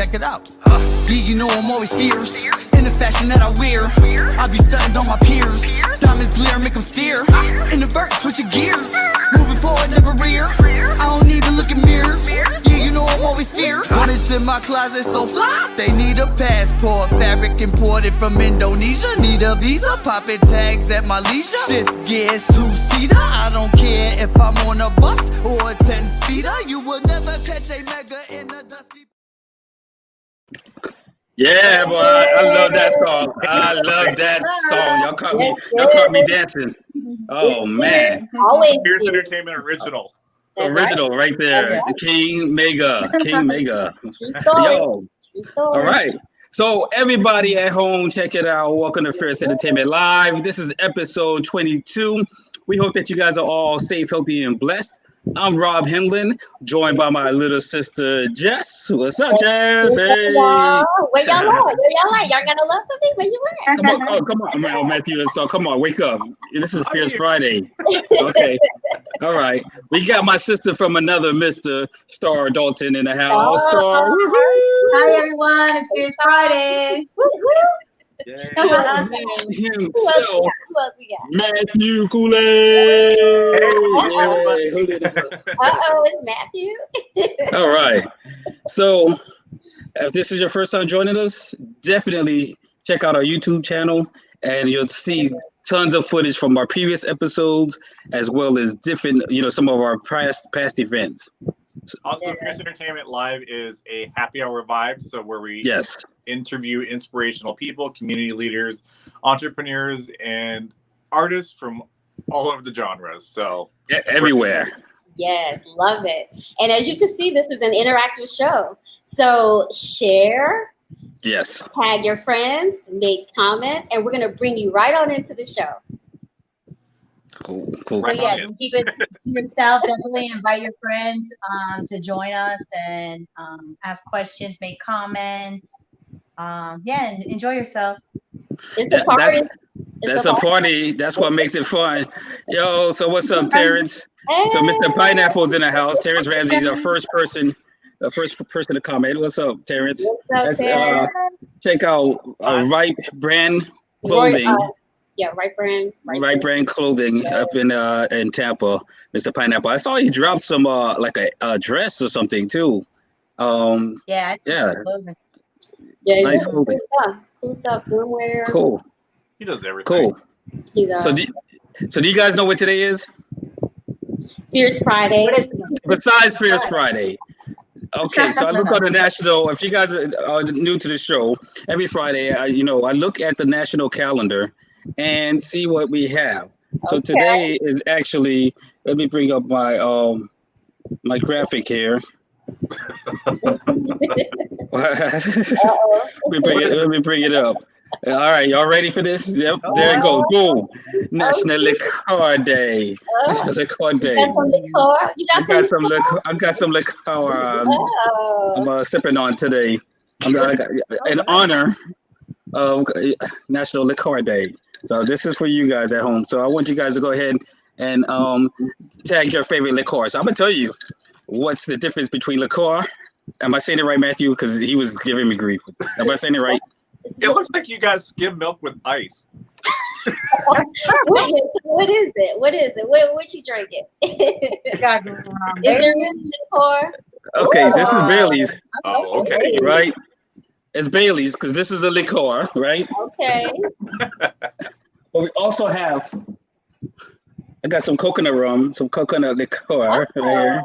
check it out. Yeah, you know I'm always fierce in the fashion that I wear. I be stunting on my peers. Diamonds glare, make them steer. In the vert, switching gears. Moving forward, never rear. I don't need to look in mirrors. Yeah, you know I'm always fierce. When it's in my closet so fly, they need a passport. Fabric imported from Indonesia. Need a visa, popping tags at my leisure. Shift gears, two-seater. I don't care if I'm on a bus or a 10-speeder. You will never catch a mega in a dusty. Yeah, boy, I love that song. I love that song. Y'all caught me dancing. Oh man. Always Fierce Entertainment original. Original right there. Yeah. King Mega. True story. Yo. True story. All right. So everybody at home, check it out. Welcome to Fierce Entertainment Live. This is episode 22. We hope that you guys are all safe, healthy, and blessed. I'm Rob Henlon, joined by my little sister Jess. What's up, Jess? Hey. Where y'all at? Where y'all at? Y'all got no love for me? Where you at? Come on, Matthew. So come on, wake up. This is Fierce Friday. Okay. All right. We got my sister from another Mr. Starr Dalton in the house. Starr. Hi everyone, it's Fierce Friday. Man himself, Who else we got? Matthew Cooley. It's Matthew. All right. So if this is your first time joining us, definitely check out our YouTube channel and you'll see tons of footage from our previous episodes as well as different, some of our past events. Also, Fierce Entertainment Live is a happy hour vibe, so where we interview inspirational people, community leaders, entrepreneurs, and artists from all of the genres. So everywhere. Yes, love it. And as you can see, this is an interactive show. So share. Yes. Tag your friends, make comments, and we're going to bring you right on into the show. Cool. So keep it to yourself. Definitely invite your friends to join us and ask questions, make comments. And enjoy yourselves. It's a party. That's a party. That's what makes it fun. Yo, so what's up, Terrence? Hey. So Mr. Pineapple's in the house. Terrence Ramsey's our first person to comment. What's up, Terrence? What's up, Terrence? Check out Ripe Brand Clothing. Right brand clothing up in Tampa, Mr. Pineapple. I saw he dropped some like a dress or something too. Yeah. Nice clothing. Cool stuff. Swimwear. Cool. He does everything. Cool. So do you guys know what today is? Fierce Friday. Besides Fierce Friday. Okay, so I look on the national. If you guys are new to the show, every Friday, I look at the national calendar and see what we have. So today is actually, let me bring up my my graphic here. Let me bring it up. All right, y'all ready for this? Yep, there it goes. Boom. National Liquor Day. National Liquor Day. I got some liquor I'm sipping on today. In honor of National Liquor Day. So this is for you guys at home. So I want you guys to go ahead and tag your favorite liqueur. So I'm gonna tell you what's the difference between liqueur. Am I saying it right, Matthew? Because he was giving me grief. Am I saying it right? It looks like you guys skim milk with ice. What is it? What you drinking? Is there liqueur? Okay, this is Bailey's. Oh, okay. Right? It's Bailey's because this is a liqueur, right? Okay. But we also have, I got some coconut rum, some coconut liqueur right here.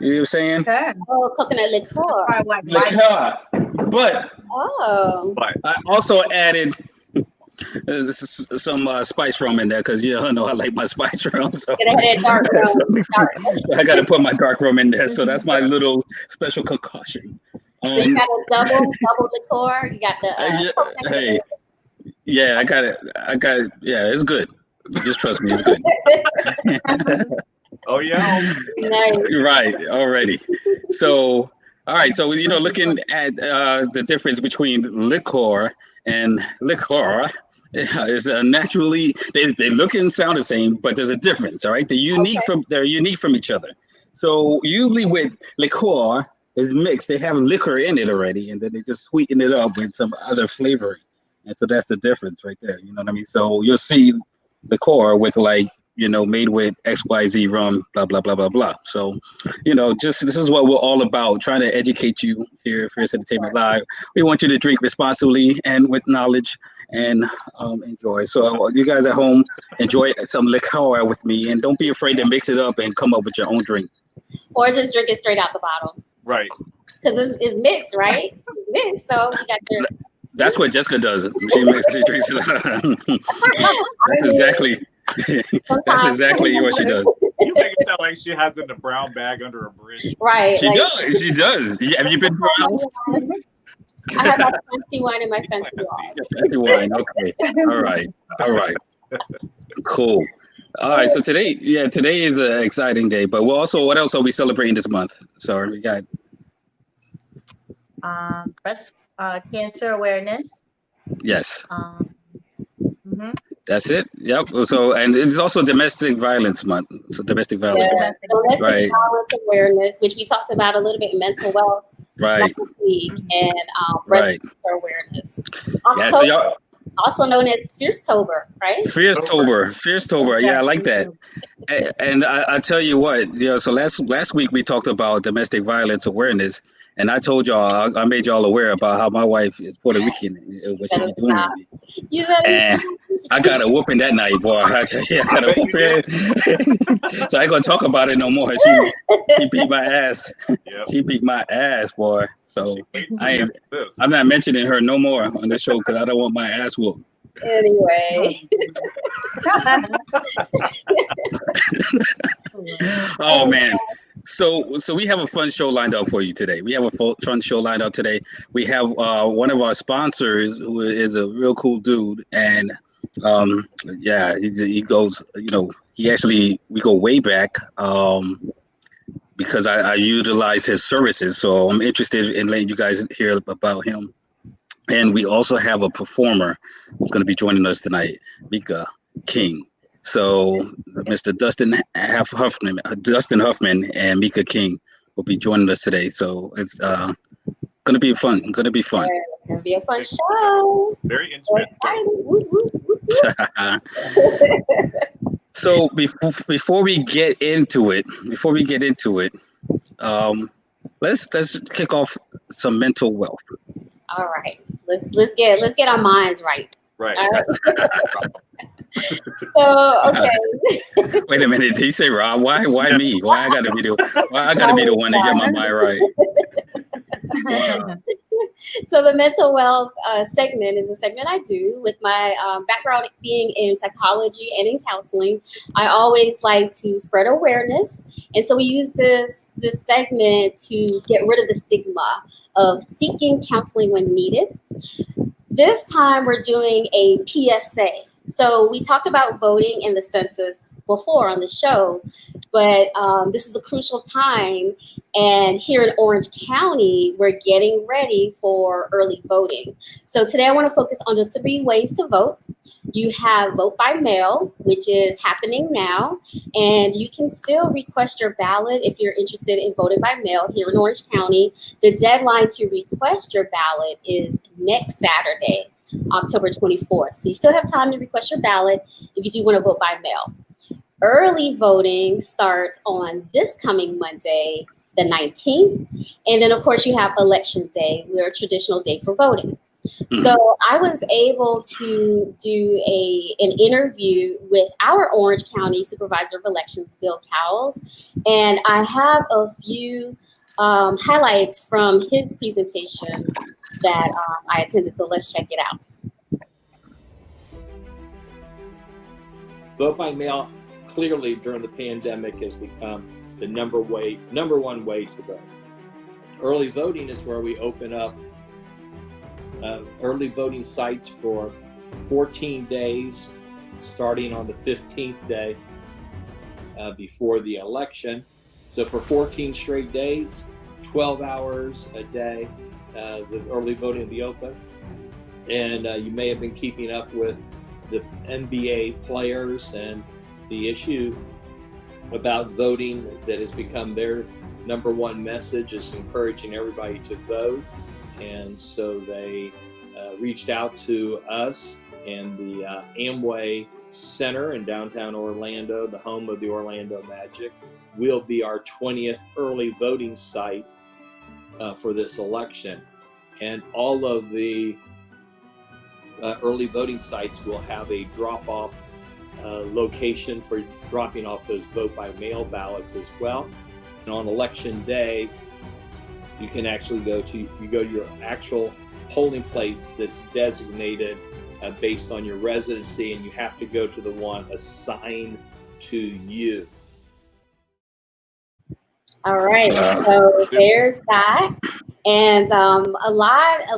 You know what I'm saying? Okay. Oh, coconut liqueur. Liqueur. But I also added some spice rum in there because you know I like my spice rum. So Dark rum. I got to put my dark rum in there. So that's my little special concoction. So you got a double liqueur. You got the. I got it. Yeah, it's good. Just trust me, it's good. Oh yeah. Nice. Right. Already. So. All right, so looking at the difference between liqueur and liqueur is naturally they look and sound the same, but there's a difference. All right, they're unique from each other. So usually with liqueur, is mixed. They have liquor in it already, and then they just sweeten it up with some other flavoring. And so that's the difference right there. You know what I mean? So you'll see liqueur with like, made with XYZ rum, blah, blah, blah, blah, blah. So, just this is what we're all about, trying to educate you here at Fierce Entertainment Live. We want you to drink responsibly and with knowledge and enjoy. So you guys at home, enjoy some liqueur with me, and don't be afraid to mix it up and come up with your own drink. Or just drink it straight out the bottle. Right. Because it's mixed, right? It's mixed, so you got your... That's what Jessica does. She drinks it. That's exactly what she does. You make it sound like she has it in a brown bag under a bridge. Right. She does. She does. Have you been to her house? I have my fancy wine in my fancy wine. Fancy wine. Okay. All right. Cool. All right. So today is an exciting day. But what else are we celebrating this month? So we got breast cancer awareness. Yes. That's it. Yep. So, and it's also Domestic Violence Month. So domestic violence. Yeah. Domestic violence awareness, which we talked about a little bit, mental wealth. Right. Week, and breast cancer awareness. Yeah. So y'all. Also known as Fiercetober, right? Fiercetober. Yeah, I like that. And I tell you what, so last week we talked about domestic violence awareness, and I told y'all, I made y'all aware about how my wife is Puerto Rican, what she be doing with me. And I got a whooping that night, boy. I tell you, I got a whooping. So I ain't gonna talk about it no more. She beat my ass. Yep. She beat my ass, boy. So I'm not mentioning her no more on the show because I don't want my ass whooped. Anyway. Oh man. So we have a fun show lined up for you today. We have a fun show lined up today. We have one of our sponsors who is a real cool dude, and he goes, we go way back because I utilize his services. So I'm interested in letting you guys hear about him. And we also have a performer who's going to be joining us tonight, Mika King. So Mr. Dustin Huffman and Mika King will be joining us today. So it's going to be fun. Yeah, it's going to be a fun show. Very intimate. So before we get into it, let's kick off some mental wealth. All right, let's get our minds right. Right. So okay. Wait a minute. Did he say Rob? Why me? Why I gotta be the one to get my mind right? So the mental wealth segment is a segment I do with my background being in psychology and in counseling. I always like to spread awareness, and so we use this segment to get rid of the stigma of seeking counseling when needed. This time we're doing a PSA. So we talked about voting in the census before on the show, but this is a crucial time. And here in Orange County, we're getting ready for early voting. So today I want to focus on the 3 ways to vote. You have vote by mail, which is happening now, and you can still request your ballot if you're interested in voting by mail here in Orange County. The deadline to request your ballot is next Saturday, October 24th. So you still have time to request your ballot if you do want to vote by mail. Early voting starts on this coming Monday, the 19th. And then, of course, you have Election Day, your traditional day for voting. So I was able to do an interview with our Orange County Supervisor of Elections, Bill Cowles, and I have a few highlights from his presentation that I attended, so let's check it out. Vote by mail clearly during the pandemic has become the number one way to vote. Early voting is where we open up early voting sites for 14 days, starting on the 15th day before the election. So for 14 straight days, 12 hours a day, the early voting will be open. And you may have been keeping up with the NBA players and the issue about voting that has become their number one message is encouraging everybody to vote. And so they reached out to us, and the Amway Center in downtown Orlando, the home of the Orlando Magic, will be our 20th early voting site for this election. And all of the early voting sites will have a drop-off location for dropping off those vote-by-mail ballots as well. And on election day, you can actually go to your actual polling place that's designated based on your residency, and you have to go to the one assigned to you. All right, so there's that. And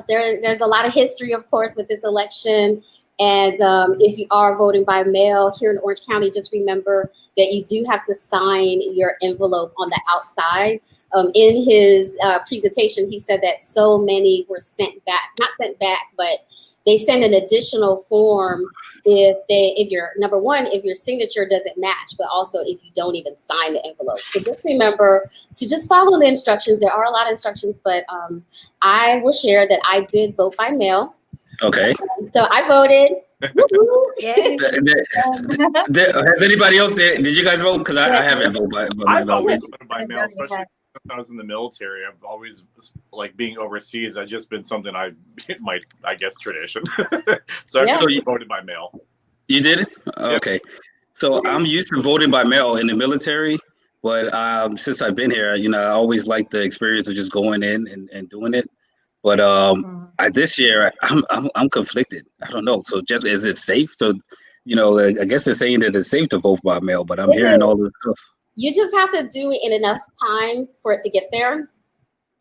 there's a lot of history, of course, with this election. And if you are voting by mail here in Orange County, just remember that you do have to sign your envelope on the outside. In his presentation, he said that so many were not sent back, but they send an additional form if your signature doesn't match, but also if you don't even sign the envelope. So just remember to just follow the instructions. There are a lot of instructions, but I will share that I did vote by mail. Okay. So I voted. Has anybody else? Did you guys vote? Because I haven't voted by mail. I've always voted by mail, especially since I was in the military. I've always, like, being overseas has just been something I guess tradition. So you voted by mail. You did? Okay. So I'm used to voting by mail in the military, but since I've been here, I always like the experience of just going in and doing it. But this year I'm conflicted. I don't know. So just, is it safe? So, I guess they're saying that it's safe to vote by mail, but I'm hearing all this stuff. You just have to do it in enough time for it to get there.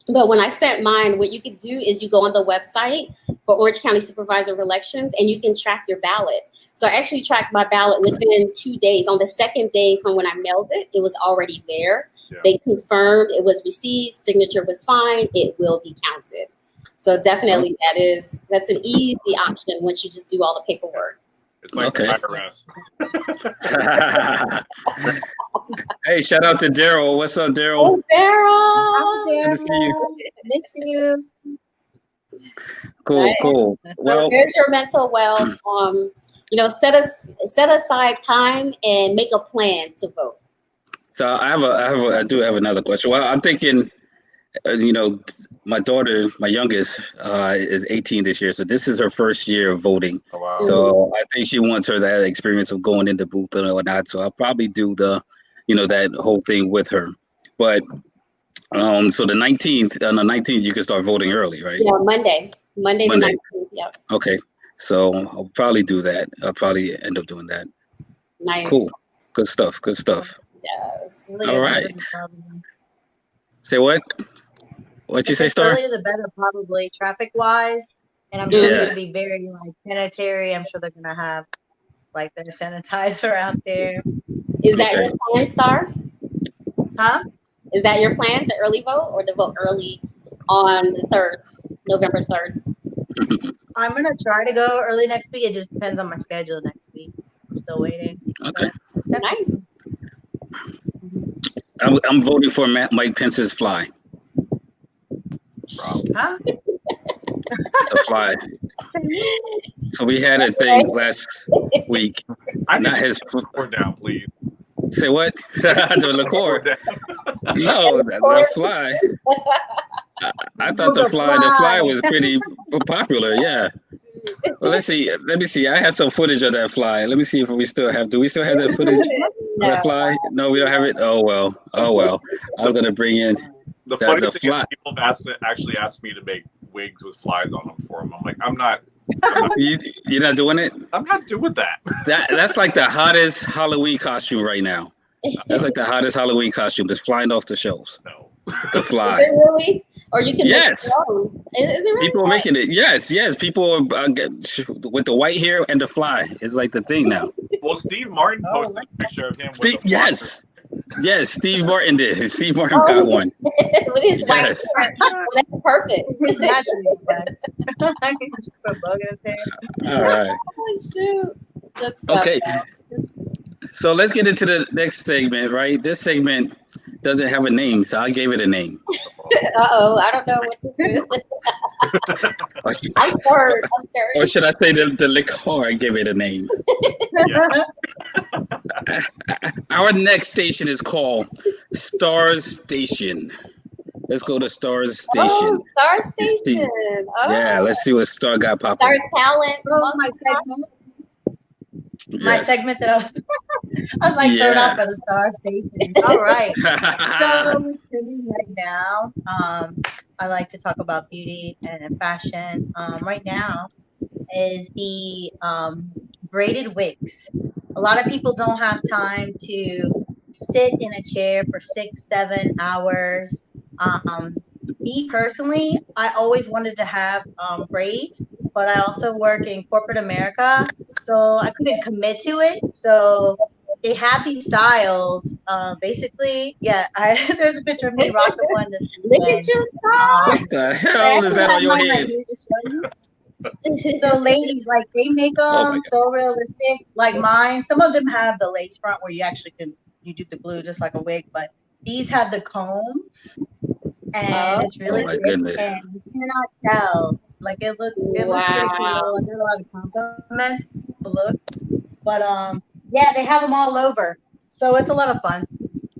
But when I sent mine, what you could do is you go on the website for Orange County Supervisor of Elections, and you can track your ballot. So I actually tracked my ballot within 2 days. On the second day from when I mailed it, it was already there. Yeah. They confirmed it was received, signature was fine, it will be counted. So definitely that's an easy option once you just do all the paperwork. It's like the IRS. Hey, shout out to Daryl. What's up, Daryl? Hey, Daryl. Good to see you. Miss you. Cool. Well, there's your mental wealth. Set aside time and make a plan to vote. So I do have another question. Well, I'm thinking, my daughter, my youngest, is 18 this year, so this is her first year of voting. Oh, wow. So I think she wants her that experience of going in the booth and whatnot. So I'll probably do that whole thing with her. But so the 19th, on the 19th, you can start voting early, right? Yeah, Monday the 19th. Yeah. Okay, so I'll probably do that. I'll probably end up doing that. Nice. Cool. Good stuff. Yes. All right. Say what? What'd you say, Starr? The earlier the better, probably traffic-wise. And I'm sure it's going to be very sanitary. I'm sure they're going to have their sanitizer out there. Is that your plan, Starr? Huh? Is that your plan, to early vote or to vote early on the 3rd, November 3rd? I'm going to try to go early next week. It just depends on my schedule next week. I'm still waiting. Okay. Nice. I'm voting for Mike Pence's fly. Huh? The fly. So we had a thing last week. Not his liqueur down, please. Say what? The liqueur. No, the fly. I thought the fly was pretty popular. Yeah. Well, let's see. Let me see. I had some footage of that fly. Let me see if we still have. Do we still have that footage of the fly? No, we don't have it. Oh well. I was gonna bring in. The funny thing is people have actually asked me to make wigs with flies on them for them. I'm like, I'm not. You're not doing it? I'm not doing that. That's like the hottest Halloween costume right now. That's like the hottest Halloween costume that's flying off the shelves. No. The fly. Is it really? Or you can make it own. Is it really? People are making it. Yes. People are with the white hair and the fly. It's like the thing now. Well, Steve Martin posted a picture of him. Yes, Steve Martin did. Steve Martin got one. With his white hair. That's perfect. It's naturally. I can just put a bug in his hair. All right. Oh, shoot. That's okay. So let's get into the next segment, right? This segment doesn't have a name, so I gave it a name. I don't know what this is. I'm third. Or should I say the liquor gave it a name? Our next station is called Starr Station. Let's go to Starr's Station. Oh, Starr Station. Oh. Yeah, let's see what Starr got popping. Starr Talent. My segment. My segment that I'm like thrown off by the Starr Station. All right. So we're sitting right now. I like to talk about beauty and fashion. Right now is the braided wigs. A lot of people don't have time to sit in a chair for 6-7 hours. Me personally, I always wanted to have braids, but I also work in corporate America, so I couldn't commit to it. So they have these styles. Basically, there's a picture of me rocking one this weekend. Look at you, Starr. What the hell is that on your head? So ladies, like they make them so realistic, like mine. Some of them have the lace front where you actually you do the glue just like a wig, but these have the combs, and it's really goodness. And you cannot tell. Like it looks pretty cool. I get a lot of compliments to look, but they have them all over, so it's a lot of fun.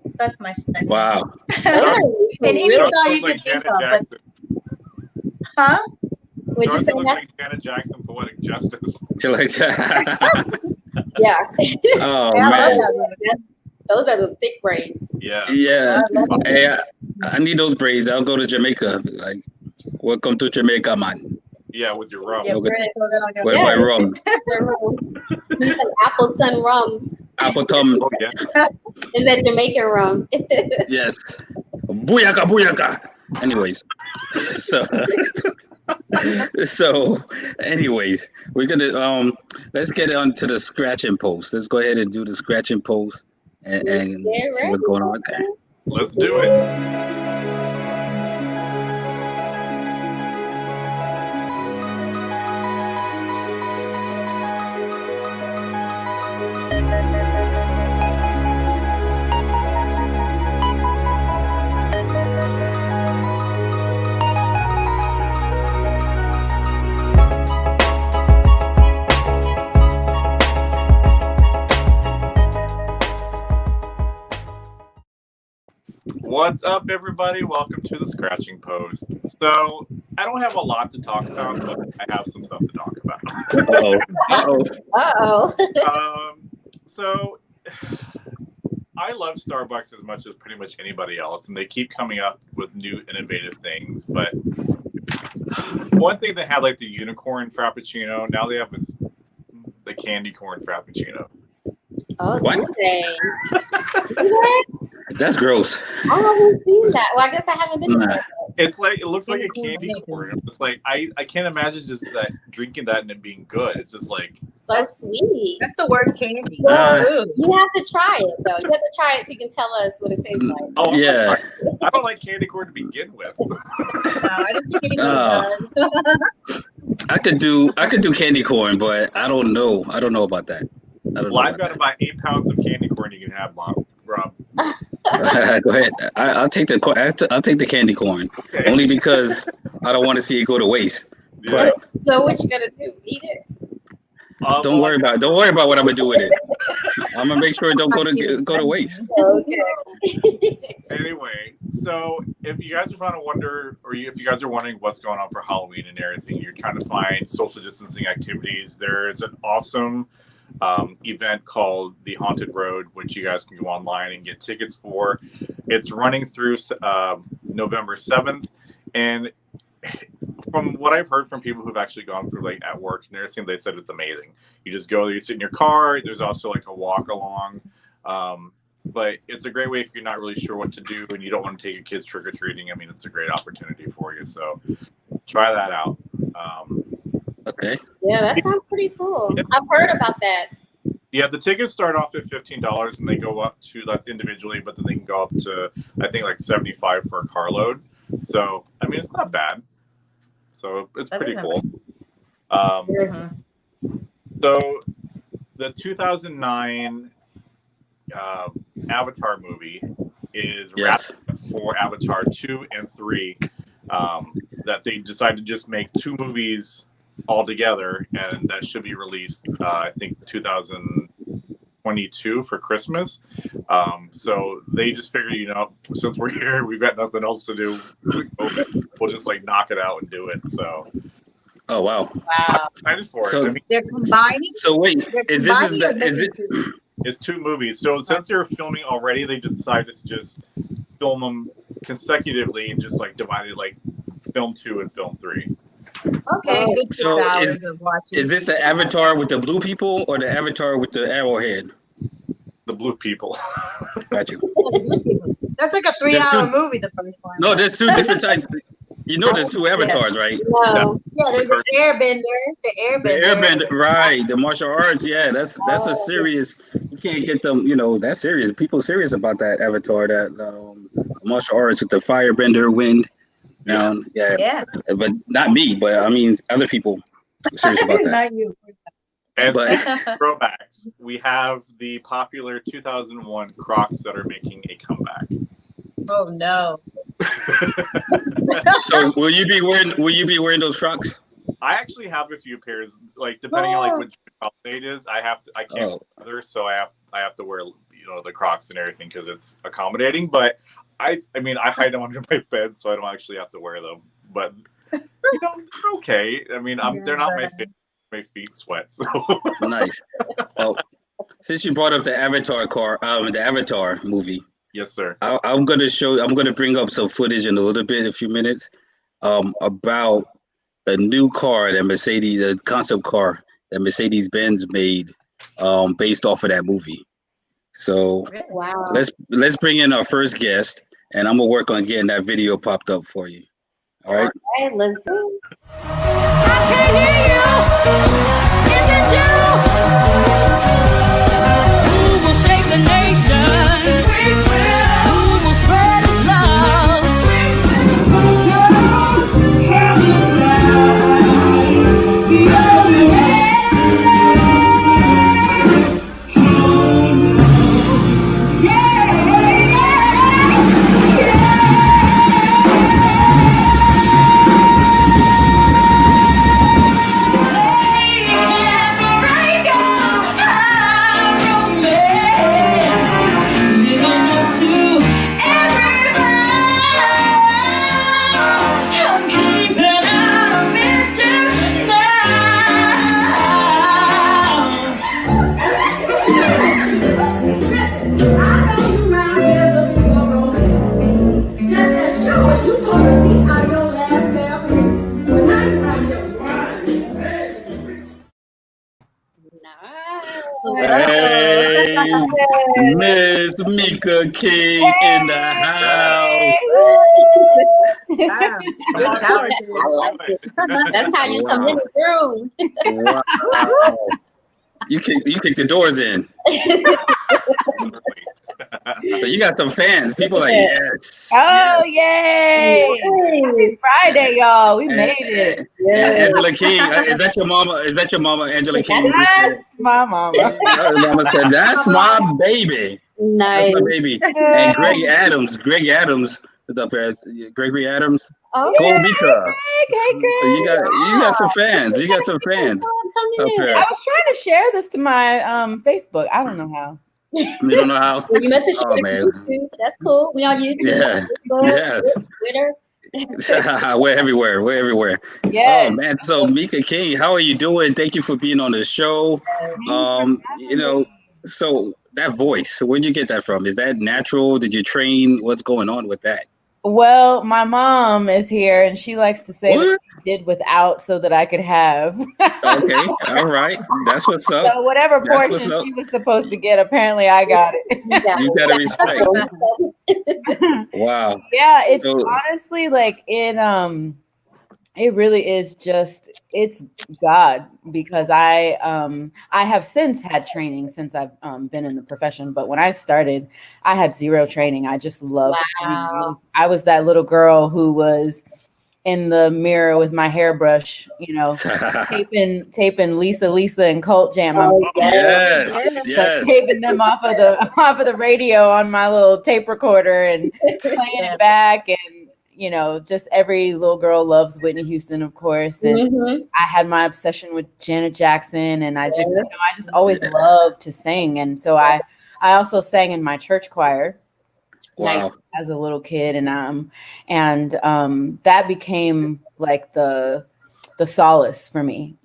So that's my segment. Wow. And any style you can think of, huh? Would you say that? Like Janet Jackson, Poetic Justice. Yeah. Oh man. Those are the thick braids. Yeah. Yeah. Hey, I need those braids. I'll go to Jamaica. Like, welcome to Jamaica, man. Yeah, with your rum. With my rum. Need some Appleton rum. Appleton. Oh, yeah. Is that Jamaican rum? Yes. Booyaka, booyaka. Anyways, so anyways, we're gonna let's get on to the scratching post. Let's go ahead and do the scratching post and see what's going on there. Let's do it. What's up, everybody? Welcome to the Scratching Post. So, I don't have a lot to talk about, but I have some stuff to talk about. So, I love Starbucks as much as pretty much anybody else, and they keep coming up with new innovative things. But one thing they had, like the unicorn frappuccino, now they have the candy corn frappuccino. Oh, what? That's gross. I haven't seen that. Well, I guess I haven't been to Starbucks. It's like, it looks like a candy corn. It's like, I can't imagine just that drinking that and it being good. It's just like, so sweet. That's the worst candy. Well, you have to try it though. You have to try it so you can tell us what it tastes like. Oh yeah. I don't like candy corn to begin with. No, I don't think anyone does. I could do candy corn, but I don't know about that. I've got about 8 pounds of candy corn you can have, Rob. Go ahead. I'll take the candy corn, only because I don't want to see it go to waste. Yeah. So what you gonna do? Eat it? Don't worry about what I'm gonna do with it. I'm gonna make sure it don't go to waste. Okay. Anyway, so if you guys are trying to wonder, or if you guys are wondering what's going on for Halloween and everything, you're trying to find social distancing activities. There is an awesome event called the Haunted Road, which you guys can go online and get tickets for. It's running through November 7th, and from what I've heard from people who've actually gone through, like at work and everything, they said it's amazing. You just go there, you sit in your car. There's also like a walk along, but it's a great way if you're not really sure what to do and you don't want to take your kids trick or treating. I mean, it's a great opportunity for you. So try that out. Okay. Yeah, that sounds pretty cool. Yep. I've heard about that. Yeah, the tickets start off at $15 and they go up to, that's individually, but then they can go up to, I think, like $75 for a carload. So, I mean, it's not bad. So it's pretty cool. So the 2009 Avatar movie is wrapped for Avatar 2 and 3. That they decided to just make 2 movies all together, and that should be released, I think, 2022 for Christmas. So they just figured, since we're here, we've got nothing else to do. We'll just like knock it out and do it. So. Oh wow! I'm excited for it. They're combining. So wait, is it? It's 2 movies. So since they're filming already, they decided to just film them consecutively and just like divided like film 2 and film 3. Okay, good so hours of watching. Is this the Avatar with the blue people or the Avatar with the arrowhead? The blue people. Got you. That's like a 3-hour movie, the first one. No, there's 2 different types. There's 2 avatars, right? No. Yeah, there's an airbender. The airbender, right? The martial arts, that's a serious. You can't get them, that's serious. People serious about that avatar, that martial arts with the firebender, wind. But not me. But I mean, other people are serious about that. Not you. And throwbacks. We have the popular 2001 Crocs that are making a comeback. Oh no. So will you be wearing those Crocs? I actually have a few pairs, like depending on like what age is. I can't wear others, so I have to wear the Crocs and everything because it's accommodating. But I mean I hide them under my bed, so I don't actually have to wear them. But they're okay. I mean they're not my feet sweat. So nice. Well, since you brought up the Avatar the Avatar movie. Yes, sir. I'm gonna bring up some footage in a few minutes, about a new car that a concept car that Mercedes-Benz made, based off of that movie. So let's bring in our first guest, and I'm gonna work on getting that video popped up for you. All right. All right, let's do it. I can hear you. Is it you? Who will save the nation? Who will spread his love? Hey, Miss Mika King in the house. Wow. Good talent. That's how you come in the room. Wow. You kick the doors in. So you got some fans. People like, yes. Oh, yay. Happy Friday, y'all. We made it. Angela King. Is that your mama? Is that your mama, Angela King? That's my mama. Mama said, that's my baby. Nice. That's my baby. And Greg Adams is up there. Gregory Adams. Oh, Gold Mika. Hey, You got some fans. You got some fans. Up there. I was trying to share this to my Facebook. I don't know how. You don't know how? Well, you message Oh, man. YouTube. That's cool. We on YouTube. Yeah. Facebook, Yes. Twitter. We're everywhere. Yeah. Oh man. So Mika King, how are you doing? Thank you for being on the show. So that voice, where'd you get that from? Is that natural? Did you train? What's going on with that? Well, my mom is here, and she likes to say that she did without so that I could have. Okay, all right. That's what's up. So whatever portion she was supposed to get, apparently I got it. You got to respect. Wow. Yeah, it's honestly like it really is just, it's God, because I have since had training since I've been in the profession. But when I started, I had zero training. I just loved training. I was that little girl who was in the mirror with my hairbrush, taping Lisa and Cult Jam. Yes. Taping them off of the radio on my little tape recorder and playing it back, and just every little girl loves Whitney Houston, of course. And I had my obsession with Janet Jackson, and I just always loved to sing. And so I also sang in my church choir. Wow. As a little kid, and that became like the solace for me.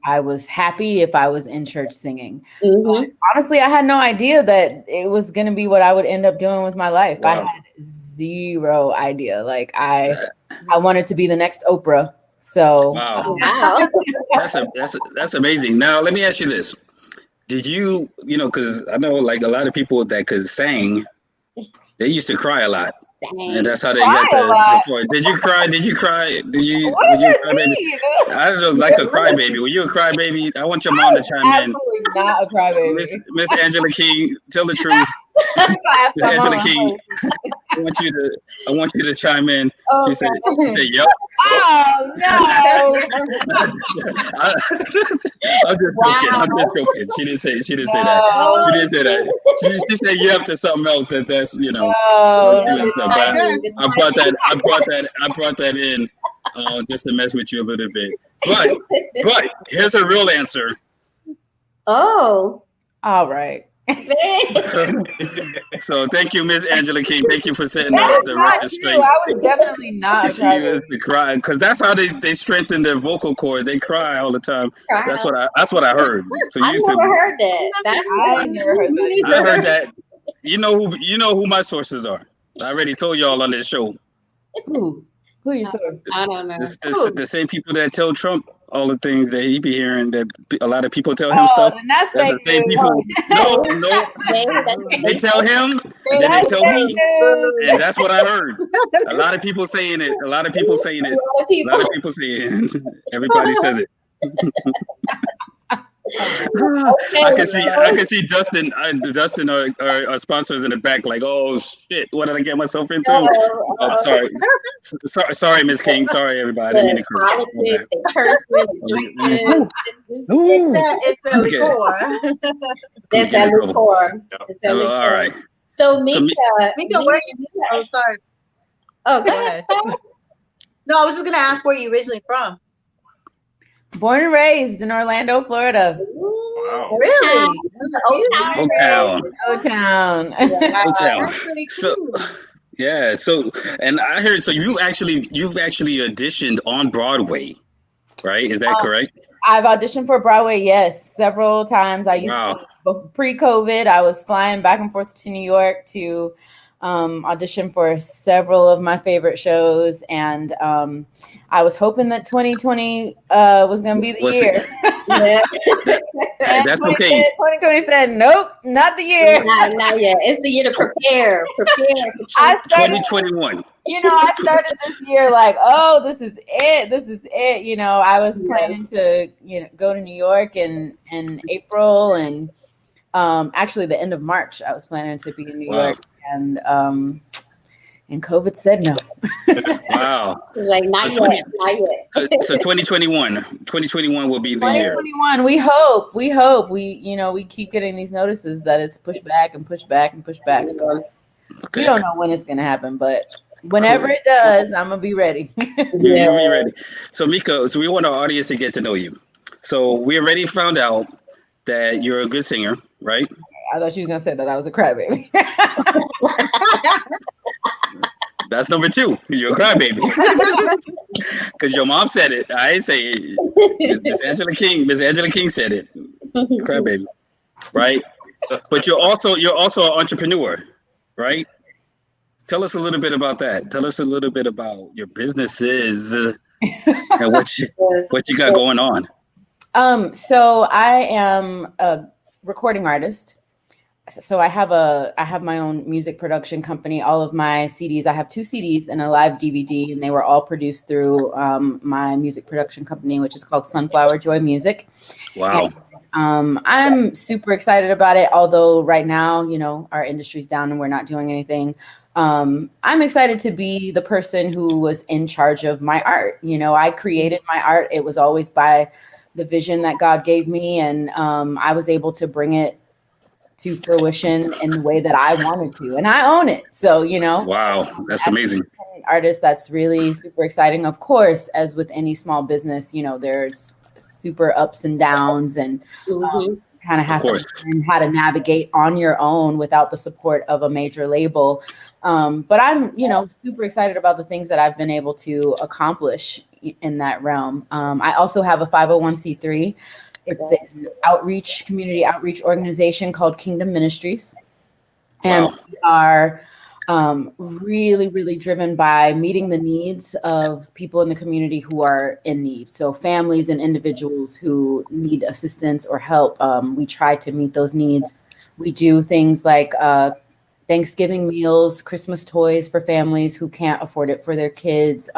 I was happy if I was in church singing. Honestly, I had no idea that it was going to be what I would end up doing with my life. Wow. I had zero idea. Like I wanted to be the next Oprah. So wow. That's amazing. Now let me ask you this. Did you, because I know like a lot of people that could sing, they used to cry a lot. And that's how they got the Did you cry? Did you cry? What does that mean? I don't know, like a crybaby. Were you a crybaby? I want your mom to chime in. Absolutely not a crybaby. Miss Angela King, tell the truth. Miss Angela King, I want you to chime in. Okay. She said, "Yep." Oh no! I'm just joking. She didn't say that. She didn't say that. She said yep to something else. That's I brought that in just to mess with you a little bit. But here's her real answer. Oh. All right. So thank you, Miss Angela King. Thank you for setting the record straight. I was definitely not. She was crying because that's how they strengthen their vocal cords. They cry all the time. That's what I heard. So I never heard that. I never heard that. I heard that. You know who my sources are. I already told y'all on this show. Who your sources? I don't know. The same people that tell Trump all the things that he be hearing that a lot of people tell him stuff. That's the same people. No. They tell him, and then they tell me, and that's what I heard. A lot of people saying it. Everybody says it. Okay, I can see Dustin. Dustin our sponsors in the back, like, oh shit, what did I get myself into? Sorry, Miss King. Sorry, everybody. I mean, politics, cursing, it's the liqueur. That's that liqueur. All right. So Mika, where are you? Oh, sorry. Oh, go ahead. No, I was just gonna ask where you originally from. Born and raised in Orlando, Florida. Wow. Really? O-Town. That's pretty cool. So and I heard you've actually auditioned on Broadway, right? Is that correct? I've auditioned for Broadway, yes, several times. I used to pre-COVID. I was flying back and forth to New York to audition for several of my favorite shows, and I was hoping that 2020 was going to be the year. That's okay. 2020 said, nope, not the year. Not yet. It's the year to prepare. Prepare for 2021. I started this year like, oh, this is it. I was planning to, go to New York in April, and actually the end of March, I was planning to be in New York, and COVID said no. Wow. Like not yet. So 2021 will be the year. 2021. We hope. We keep getting these notices that it's pushed back and pushed back and pushed back. So we don't know when it's gonna happen, but whenever it does, I'm gonna be ready. You'll be ready. So Mika, we want our audience to get to know you. So we already found out that you're a good singer, right? I thought you was gonna say that I was a crybaby. That's number 2. You're a crybaby. Because your mom said it. I ain't say it. Miss Angela King said it. Crybaby. Right? But you're also an entrepreneur, right? Tell us a little bit about that. Tell us a little bit about your businesses and what you got going on. So I am a recording artist. So I have my own music production company. All of my CDs, I have 2 CDs and a live DVD, and they were all produced through my music production company, which is called Sunflower Joy Music. Wow. I'm super excited about it. Although right now, our industry's down and we're not doing anything. I'm excited to be the person who was in charge of my art. I created my art. It was always by the vision that God gave me. And I was able to bring it to fruition in the way that I wanted to. And I own it. So, Wow, that's amazing. Artist, that's really super exciting. Of course, as with any small business, there's super ups and downs and kind of have to learn how to navigate on your own without the support of a major label. But I'm, super excited about the things that I've been able to accomplish in that realm. I also have a 501c3. It's an community outreach organization called Kingdom Ministries. And we are really, really driven by meeting the needs of people in the community who are in need. So families and individuals who need assistance or help, we try to meet those needs. We do things like Thanksgiving meals, Christmas toys for families who can't afford it for their kids,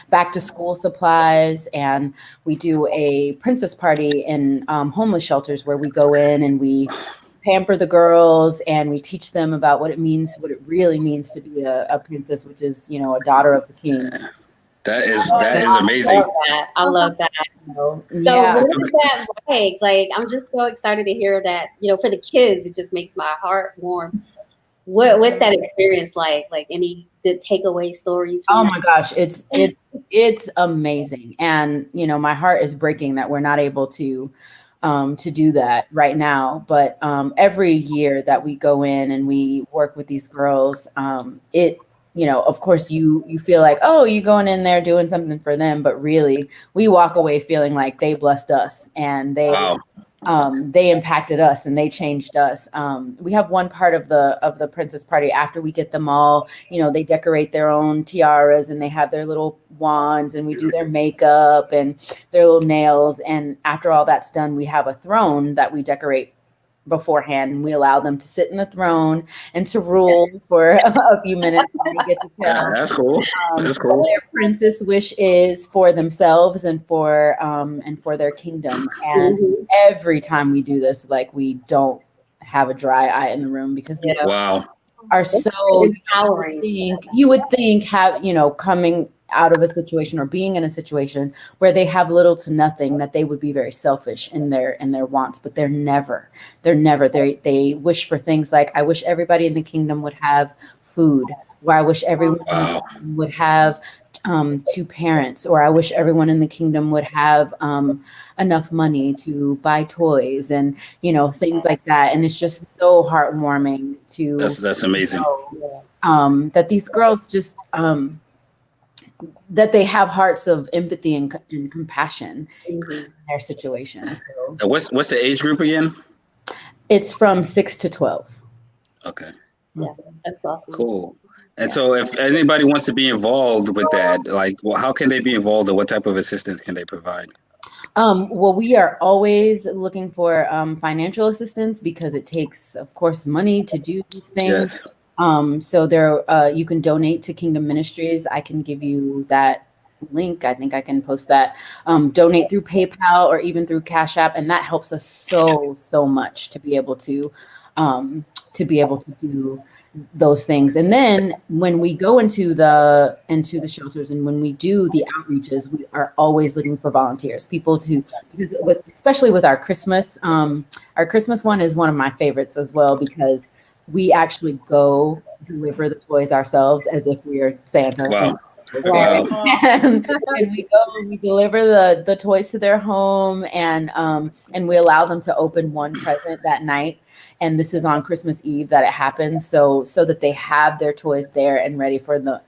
back to school supplies, and we do a princess party in homeless shelters where we go in and we pamper the girls and we teach them about what it really means to be a princess, which is, a daughter of the king. That is amazing. I love that. So what is that like? Like, I'm just so excited to hear that, for the kids, it just makes my heart warm. What's that experience like? Like, any good takeaway stories? Oh my gosh, it's amazing. And, my heart is breaking that we're not able to do that right now. But every year that we go in and we work with these girls, of course you feel like, oh, you're going in there doing something for them. But really, we walk away feeling like they blessed us and they impacted us and they changed us. We have one part of the princess party after we get them all, they decorate their own tiaras and they have their little wands and we do their makeup and their little nails. And after all that's done, we have a throne that we decorate beforehand and we allow them to sit in the throne and to rule for a few minutes. And we get to tell that's cool. That's cool. What their princess wish is for themselves and for their kingdom. And every time we do this, like, we don't have a dry eye in the room because these are so empowering. You would think coming out of a situation or being in a situation where they have little to nothing, that they would be very selfish in their wants, but they're never. They wish for things like, I wish everybody in the kingdom would have food, or I wish everyone would have 2 parents, or I wish everyone in the kingdom would have enough money to buy toys and things like that. And it's just so heartwarming to that's amazing that these girls just that they have hearts of empathy and compassion in their situations. So, what's the age group again? It's from 6 to 12. Okay. Yeah, that's awesome. Cool. And so if anybody wants to be involved with that, like, how can they be involved and what type of assistance can they provide? Well, we are always looking for financial assistance because it takes, of course, money to do these things. Yes. So there, you can donate to Kingdom Ministries. I can give you that link. I think I can post that. Donate through PayPal or even through Cash App, and that helps us so much to be able to do those things. And then when we go into the shelters and when we do the outreaches, we are always looking for volunteers, especially with our Christmas one is one of my favorites as well, because we actually go deliver the toys ourselves as if we are Santa. Wow. And we deliver the toys to their home, and we allow them to open one present that night. And this is on Christmas Eve that it happens, so that they have their toys there and ready for in the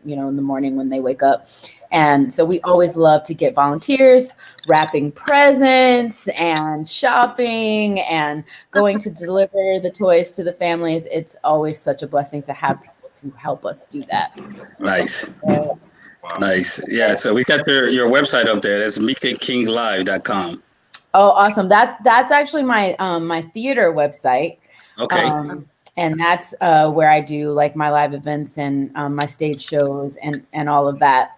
morning when they wake up. And so we always love to get volunteers wrapping presents and shopping and going to deliver the toys to the families. It's always such a blessing to have people to help us do that. Nice. Nice. Yeah. So we got your website up there. That's mikakinglive.com. Oh, awesome. That's actually my my theater website. Okay. And that's where I do like my live events and my stage shows and all of that.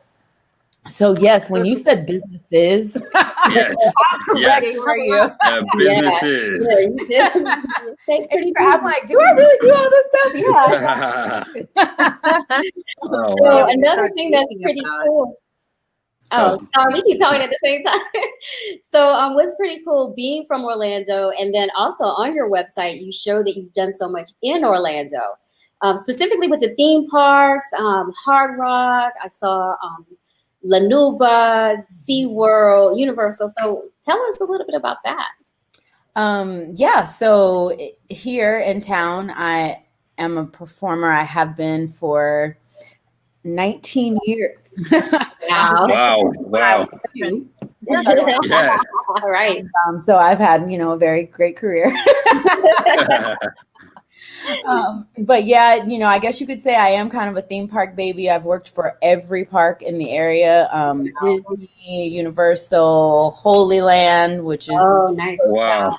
So yes, when you said businesses, yes, yes, for you. Businesses. Yeah, I'm like, do I really do all this stuff? Yeah. Oh, so wow. another thing that's pretty cool. Oh, sorry, we keep talking at the same time. So, what's pretty cool being from Orlando, and then also on your website, you show that you've done so much in Orlando, specifically with the theme parks, Hard Rock. I saw Lanuba, SeaWorld, Universal. So, tell us a little bit about that. Yeah. So here in town, I am a performer. I have been for 19 years. Wow. Yes. Right. So I've had, a very great career. But yeah, I guess you could say I am kind of a theme park baby. I've worked for every park in the area. Disney, Universal, Holy Land, which is nice. Wow.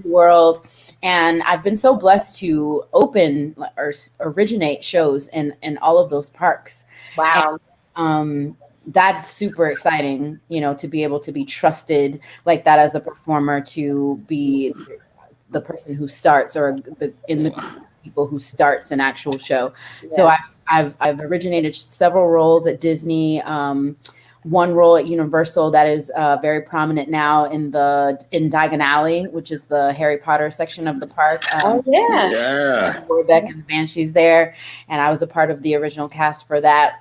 World. And I've been so blessed to open or originate shows in all of those parks. Wow. And, that's super exciting, to be able to be trusted like that as a performer, to be the person who starts or in the people who starts an actual show. Yeah. So I've originated several roles at Disney. One role at Universal that is very prominent now in Diagon Alley, which is the Harry Potter section of the park. Beck and the Banshees there, and I was a part of the original cast for that.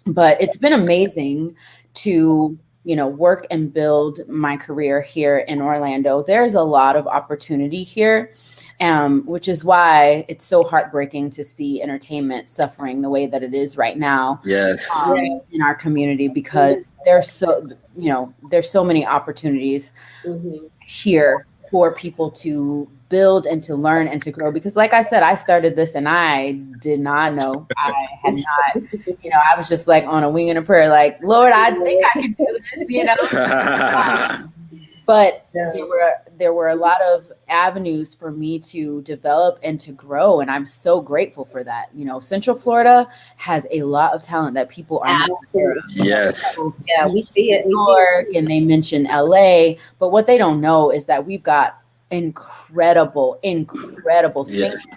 But it's been amazing to work and build my career here in Orlando. There's a lot of opportunity here, which is why it's so heartbreaking to see entertainment suffering the way that it is right now. Yes. In our community, because there's so many opportunities here for people to build and to learn and to grow. Because like I said, I started this and I did not know. I had not, I was just like on a wing and a prayer, like, Lord, I think I can do this, But there were a lot of avenues for me to develop and to grow. And I'm so grateful for that. Central Florida has a lot of talent that people are not aware of. Yes. Yeah, we see it. New York, and they mention LA, but what they don't know is that we've got incredible singers,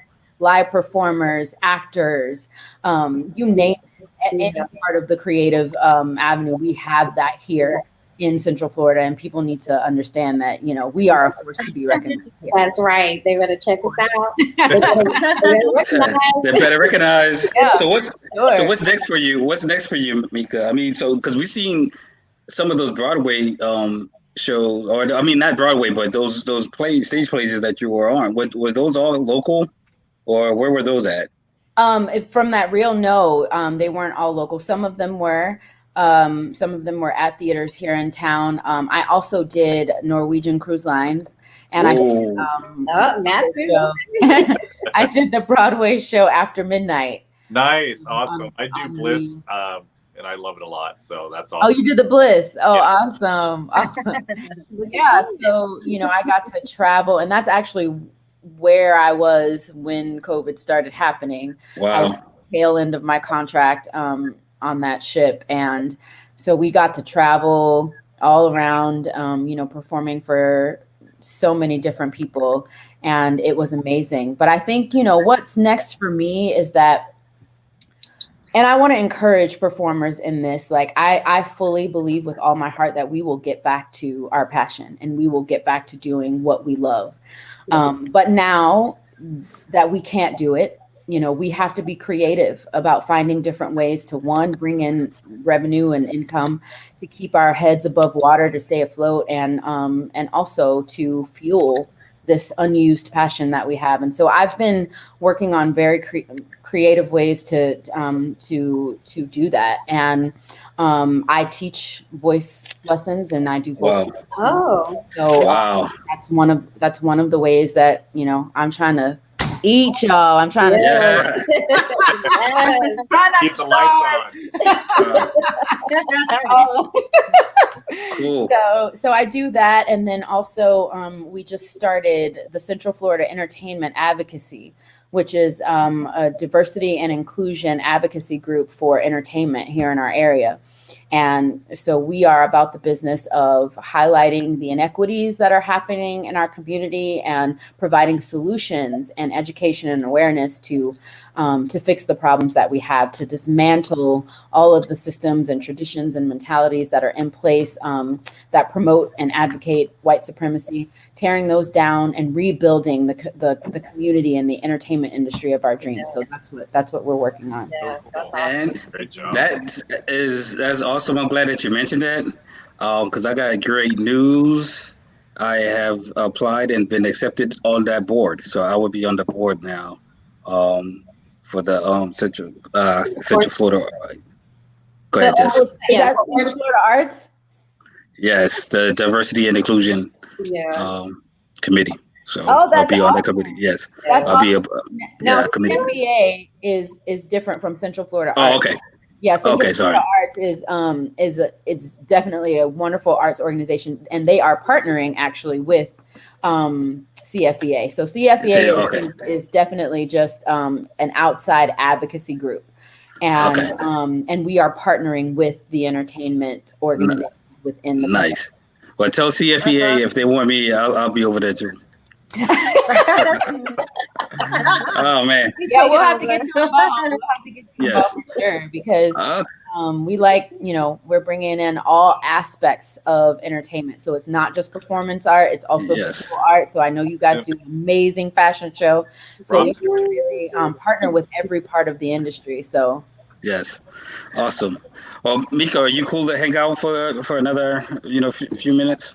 live performers, actors, you name it, any part of the creative avenue. We have that here in Central Florida, and people need to understand that we are a force to be reckoned with. That's right. They better check us out. They better recognize. Yeah. So what's next for you? What's next for you, Mika? I mean, so because we've seen some of those Broadway shows, or I mean, not Broadway, but those stage plays that you were on. Were those all local, or where were those at? From that reel, no, they weren't all local. Some of them were. Some of them were at theaters here in town. I also did Norwegian Cruise Lines, and I did I did the Broadway show After Midnight. Nice, awesome. I do Bliss, and I love it a lot. So that's awesome. Oh, you did the Bliss. Oh, yeah. Awesome. Yeah. So I got to travel, and that's actually where I was when COVID started happening. Wow. I was at the tail end of my contract on that ship, and so we got to travel all around, performing for so many different people, and it was amazing. But I think what's next for me is that, and I want to encourage performers in this, like I fully believe with all my heart that we will get back to our passion and we will get back to doing what we love. But now that we can't do it, we have to be creative about finding different ways to, one, bring in revenue and income, to keep our heads above water, to stay afloat, and also to fuel this unused passion that we have. And so I've been working on very creative ways to do that. And I teach voice lessons, and I do vocal. Oh, so that's one of the ways that I'm trying to eat, y'all. I'm trying to keep the lights on. Cool. So I do that, and then also we just started the Central Florida Entertainment Advocacy, which is a diversity and inclusion advocacy group for entertainment here in our area. And so we are about the business of highlighting the inequities that are happening in our community and providing solutions and education and awareness to fix the problems that we have, to dismantle all of the systems and traditions and mentalities that are in place that promote and advocate white supremacy, tearing those down and rebuilding the community and the entertainment industry of our dreams. So that's what we're working on. Yeah, that's awesome. And Great job. that's awesome. I'm glad that you mentioned that, because I got great news. I have applied and been accepted on that board, so I will be on the board now for the Central Florida. Go ahead, Jess. Yeah, Central Florida Arts. Yes, the Diversity and Inclusion Committee. So I'll be on that committee. Yes, That's I'll be now committee. CFVA is different from Central Florida Oh, Arts. okay. Yeah, Central Okay, Florida sorry. Arts it's definitely a wonderful arts organization, and they are partnering actually with CFVA. So CFVA is definitely just an outside advocacy group, and we are partnering with the entertainment organization within the Nice. Well, tell CFVA if they want me, I'll be over there too. Oh man. Yeah, we'll have to get you involved. For sure, because we we're bringing in all aspects of entertainment. So it's not just performance art; it's also visual art. So I know you guys do an amazing fashion show. So we really partner with every part of the industry. So yes, awesome. Well, Mika, are you cool to hang out for another few minutes?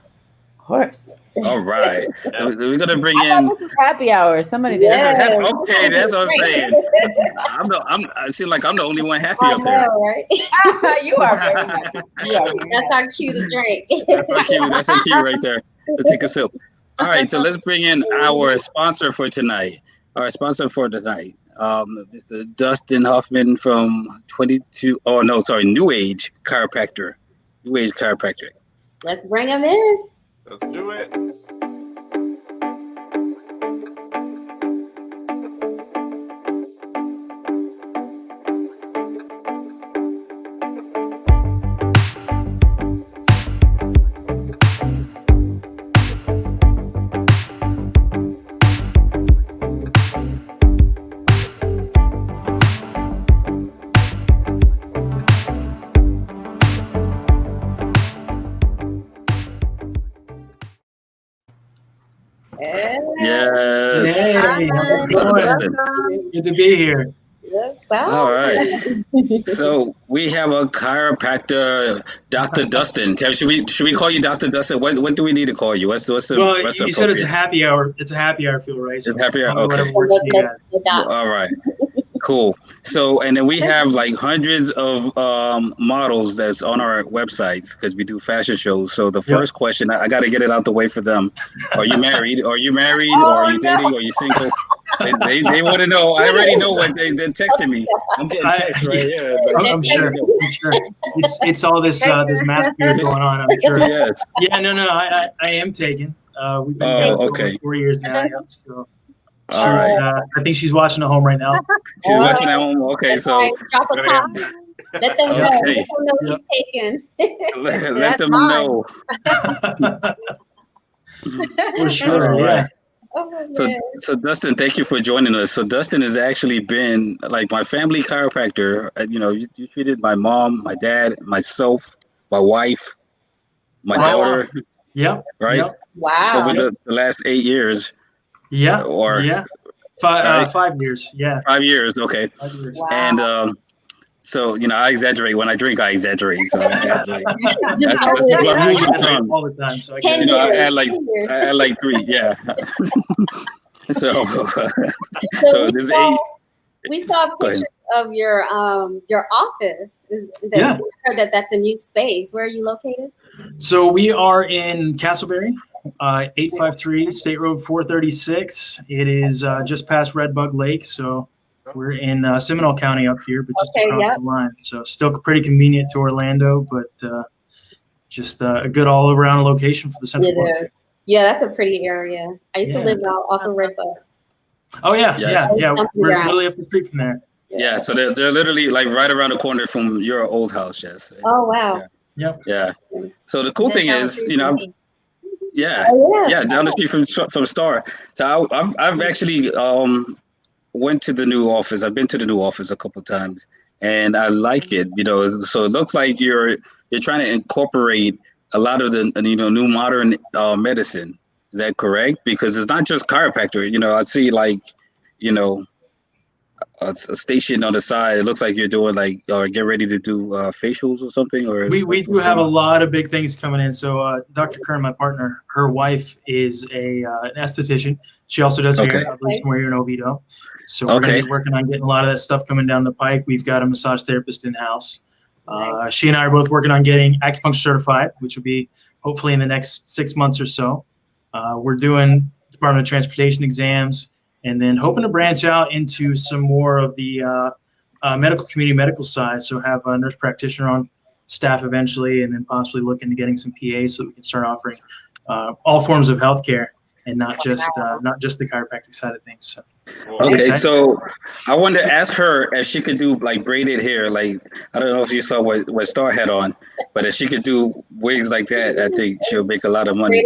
Of course. All right. We're gonna bring I thought this was happy hour. Somebody did. Okay, that's what I'm saying. I seem like I'm the only one happy up there. Right? You are very happy. That's our cue to drink. That's our cue right there. Let's take a sip. All right, so let's bring in our sponsor for tonight. Mr. Dustin Hoffman from New Age Chiropractor. New Age Chiropractic. Let's bring him in. Let's do it. Yes. Hey, good to be here. Yes, all right. So we have a chiropractor, Dr. Dustin. Should we call you Dr. Dustin? What do we need to call you? What's the you said it's a happy hour. It's a happy hour feel, right? So it's happy hour. Okay. All right. Cool. So, and then we have like hundreds of models that's on our websites because we do fashion shows. So the first question, I got to get it out the way for them. Are you married? Or are you dating? Are you single? They want to know. I already know what they're texting me. I'm getting texts right here. I'm sure. It's all this mask beard going on. I'm sure. Yes. Yeah. No. I am taken. We've been married for 4 years now. So. I think she's watching at home right now. She's watching at home. Okay, so drop a comment. Let them know. Let them know he's taken. Let them know. For sure. Yeah. So Dustin, thank you for joining us. So Dustin has actually been like my family chiropractor. You treated my mom, my dad, myself, my wife, my daughter. Yeah. Right. Yep. Wow. Over the last 8 years. Yeah. Or 5 years. Yeah. 5 years. Okay. 5 years. Wow. And so I exaggerate when I drink. I exaggerate. So that's all the time. So I add like 3. Yeah. So there's 8. We saw pictures of your office. I heard that's a new space. Where are you located? So we are in Castleberry, 853 State Road 436. It is just past Red Bug Lake. So we're in Seminole County up here, but just across the line. So still pretty convenient to Orlando, but just a good all-around location for the Central Florida. Yeah, that's a pretty area. I used to live off of Red Bug. Oh, yeah. We're really up the street from there. Yeah, so they're literally like right around the corner from your old house, Jess. Oh wow. Yeah. So the cool thing is, yeah, Oh, yes. down the street from Starr. So I've actually went to the new office. I've been to the new office a couple times, and I like it. So it looks like you're trying to incorporate a lot of the new modern medicine. Is that correct? Because it's not just chiropractor. I see like a station on the side. It looks like you're doing or get ready to do facials or something. Or we do have a lot of big things coming in. So Dr. Kern, my partner, her wife is an esthetician. She also does hair. I believe somewhere here in Oviedo. So we're going to be working on getting a lot of that stuff coming down the pike. We've got a massage therapist in house. She and I are both working on getting acupuncture certified, which will be hopefully in the next 6 months or so. We're doing Department of Transportation exams, and then hoping to branch out into some more of the medical community, medical side. So have a nurse practitioner on staff eventually, and then possibly look into getting some PAs so we can start offering all forms of healthcare and not just the chiropractic side of things. So, okay, so I wanted to ask her if she could do like braided hair. Like, I don't know if you saw what Starr had on, but if she could do wigs like that, I think she'll make a lot of money.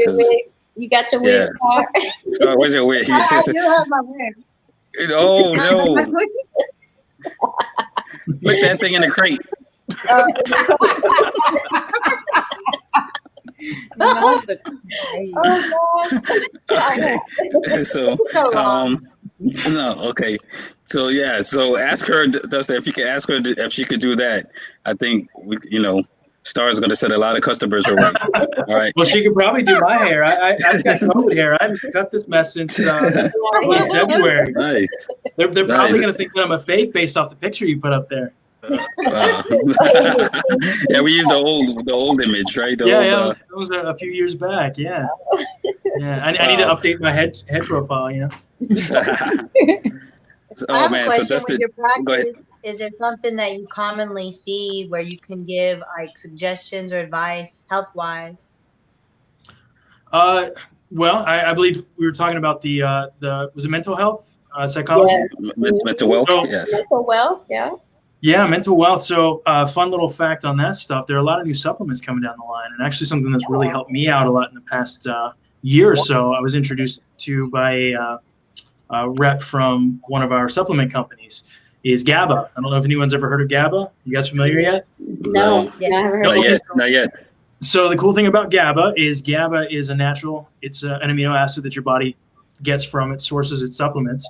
You got your wig? So where's your wig? I do have my wig. Oh no! Put that thing in the crate. Oh gosh. So no, okay. So yeah, so ask her, Dustin, if you can ask her if she could do that. I think Star's going to send a lot of customers her way. All right. Well, she could probably do my hair. I've got COVID hair. I haven't cut this mess since February. Nice. They're probably going to think that I'm a fake based off the picture you put up there. Yeah, we use the old image, right? That was a few years back. Yeah. I need to update my head profile. I have a question with your practice. Is it something that you commonly see where you can give like suggestions or advice health-wise? Well, I believe we were talking about the was it mental health, psychology? Mental wealth, yes. Mental wealth, yeah. Yeah, mental wealth. So fun little fact on that stuff. There are a lot of new supplements coming down the line, and actually something that's really helped me out a lot in the past year or so. I was introduced to by a rep from one of our supplement companies is GABA. I don't know if anyone's ever heard of GABA. You guys familiar yet? No, I haven't heard not yet. So the cool thing about GABA is a natural, it's an amino acid that your body gets from its sources, its supplements.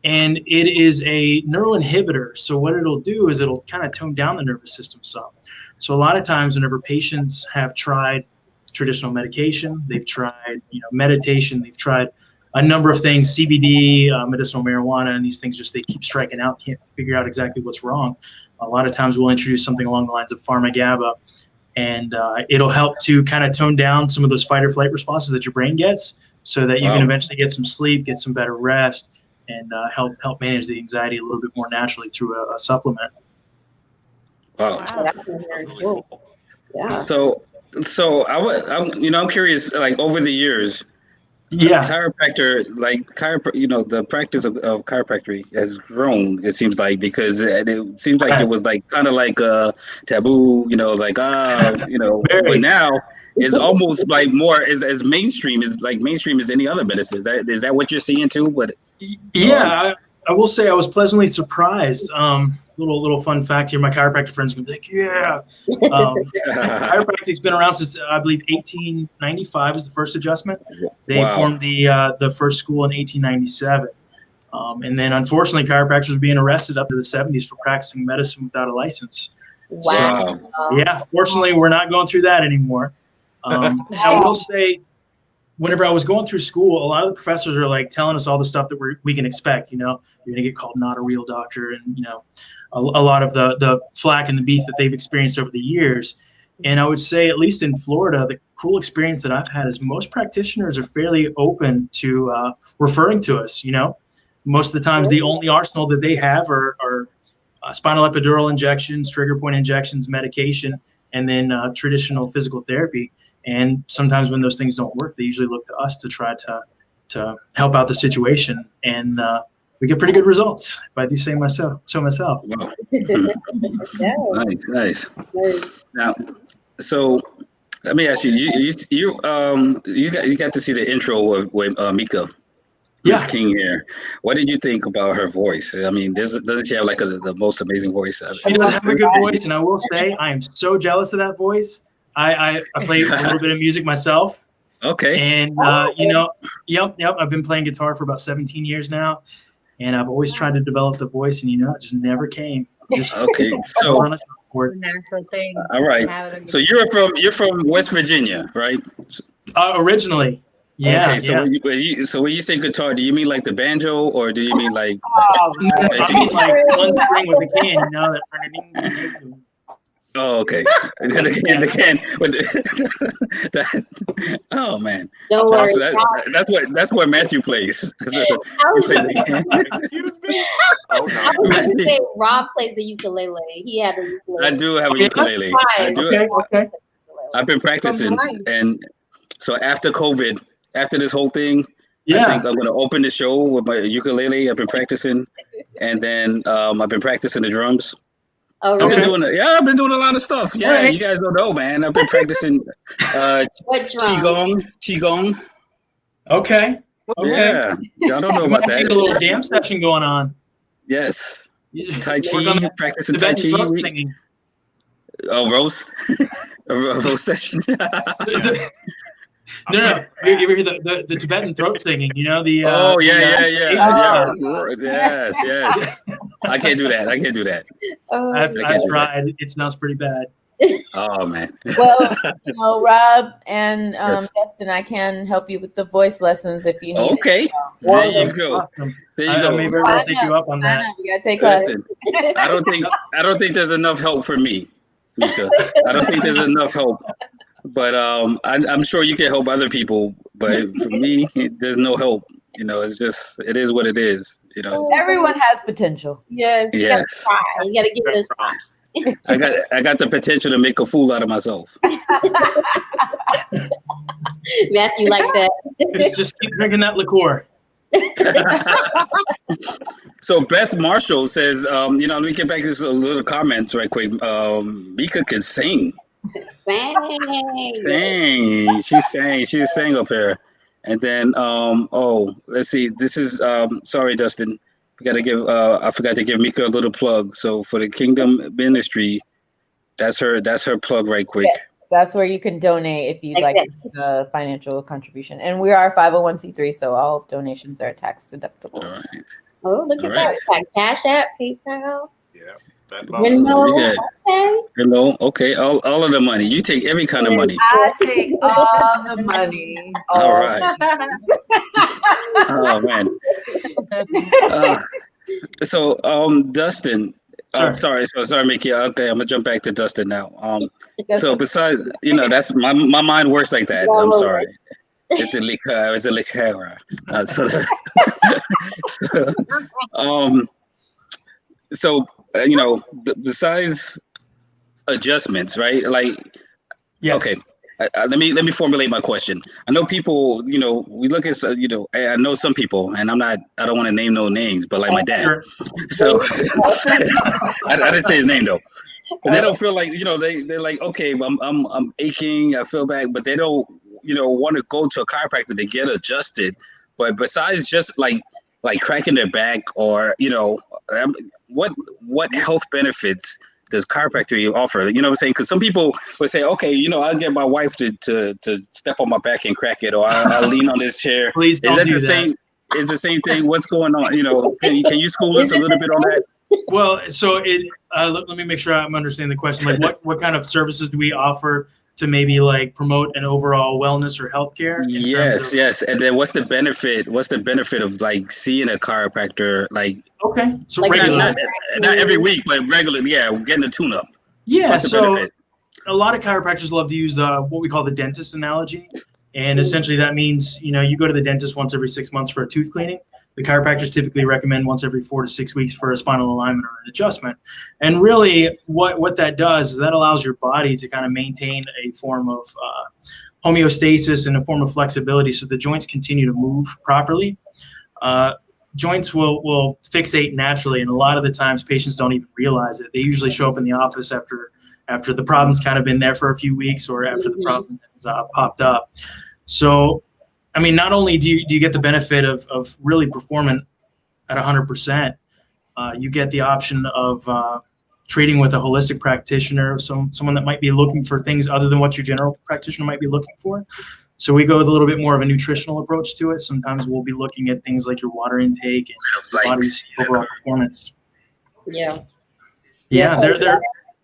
And it is a neuroinhibitor. So what it'll do is it'll kind of tone down the nervous system some. So a lot of times whenever patients have tried traditional medication, they've tried meditation, they've tried a number of things, CBD, medicinal marijuana, and these things they keep striking out, can't figure out exactly what's wrong. A lot of times we'll introduce something along the lines of pharma-GABA, and it'll help to kind of tone down some of those fight or flight responses that your brain gets so that you can eventually get some sleep, get some better rest, and help manage the anxiety a little bit more naturally through a supplement. Wow. That's very cool. Yeah. So I'm curious, like over the years, chiropractor, the practice of chiropractic has grown, it seems like, because it seems like it was like kind of like a taboo, but now it's almost like more as mainstream as any other medicine. Is that what you're seeing too? But I will say I was pleasantly surprised. Little fun fact here. My chiropractor friends will be like, chiropractic's been around since I believe 1895 is the first adjustment. They formed the first school in 1897. And then unfortunately chiropractors were being arrested up to the 70s for practicing medicine without a license. Wow. So, fortunately we're not going through that anymore. I will say, whenever I was going through school, a lot of the professors are like telling us all the stuff that we can expect. You're going to get called not a real doctor, and a lot of the flack and the beef that they've experienced over the years. And I would say, at least in Florida, the cool experience that I've had is most practitioners are fairly open to referring to us. Most of the times the only arsenal that they have are spinal epidural injections, trigger point injections, medication, and then traditional physical therapy. And sometimes when those things don't work, they usually look to us to try to help out the situation. And we get pretty good results if I do say myself. Wow. Nice. Now, so let me ask you. You got to see the intro with Mika. Miss King here. What did you think about her voice? I mean, doesn't she have like the most amazing voice? She does have a good voice, and I will say I am so jealous of that voice. I play a little bit of music myself. Okay. And yep. I've been playing guitar for about 17 years now, and I've always tried to develop the voice, and it just never came. Okay. So natural thing. All right. So you're from West Virginia, right? Originally. Yeah. Okay, so when you say guitar, do you mean like the banjo, or do you mean like? I mean like one string with a can, that. Oh, okay. the can. Oh man. Don't worry. So that's what Matthew plays. Excuse me. I was going to say Rob plays the ukulele. He had a ukulele. I do have a ukulele. Okay. I've been practicing, and so after COVID. After this whole thing, I think I'm going to open the show with my ukulele. I've been practicing, and then I've been practicing the drums. Oh, really? I've been doing a lot of stuff. Yeah, right. You guys don't know, man. I've been practicing qigong. Okay. Yeah, y'all don't know about that. A little jam session going on. Yes. Tai Chi, practicing Tai Chi. Roast. A roast session. No. You ever hear the Tibetan throat singing? Yeah. Yes. I can't do that. I've tried. It sounds pretty bad. Oh man. Well, Rob and Justin, I can help you with the voice lessons if you need. Okay. There you go. Awesome. I may very well take you up on that. You gotta take classes. I don't think there's enough help for me, Mika. I don't think there's enough help. But I'm sure you can help other people. But for me, there's no help. It's just, it is what it is. Everyone has potential. Yes. You gotta try. You gotta give this try. I got the potential to make a fool out of myself. Matthew, like that. Just keep drinking that liqueur. So Beth Marshall says, let me get back to this little comments right quick. Mika can sing. Sing. She sang up here. And then let's see. This is sorry, Dustin. I forgot to give Mika a little plug. So for the Kingdom Ministry, that's her plug right quick. Yes, that's where you can donate if you'd like a financial contribution. And we are 501c3, so all donations are tax deductible. All right. Oh, look at that. Cash App, PayPal. Yeah. Hello. Okay. All of the money. You take every kind of money. I take all the money. All right. Oh man. So Dustin. Sorry, Mickey. Okay, I'm gonna jump back to Dustin now. So besides, that's my mind works like that. I'm sorry. It's a liqueur. So besides adjustments, right? Like, yes. Okay. Let me formulate my question. I know people, we look at, I know some people, and I don't want to name no names, but like my dad. Sure. So I didn't say his name though. And they don't feel like, they're like, okay, I'm aching, I feel bad, but they don't, want to go to a chiropractor to get adjusted. But besides just like cracking their back or, what health benefits does chiropractic offer? You know what I'm saying? Because some people would say, okay, I'll get my wife to step on my back and crack it, or I'll lean on this chair. Please don't do that. Same? Is the same thing? What's going on? Can you school us a little bit on that? Well, so let me make sure I'm understanding the question. Like, what kind of services do we offer to maybe like promote an overall wellness or healthcare? Yes. And then what's the benefit? What's the benefit of like seeing a chiropractor? Like, okay, so like regularly, not every week, but regularly. Yeah, getting a tune-up. Yeah. So a lot of chiropractors love to use what we call the dentist analogy. And essentially that means, you go to the dentist once every 6 months for a tooth cleaning. The chiropractors typically recommend once every 4 to 6 weeks for a spinal alignment or an adjustment. And really what that does is that allows your body to kind of maintain a form of homeostasis and a form of flexibility so the joints continue to move properly. joints will fixate naturally, and a lot of the times patients don't even realize it. They usually show up in the office after the problem's kind of been there for a few weeks, or after the problem has popped up. So, I mean, not only do you get the benefit of really performing at 100%, you get the option of treating with a holistic practitioner, someone that might be looking for things other than what your general practitioner might be looking for. So we go with a little bit more of a nutritional approach to it. Sometimes we'll be looking at things like your water intake and your body's overall performance. Yeah. Yeah, they're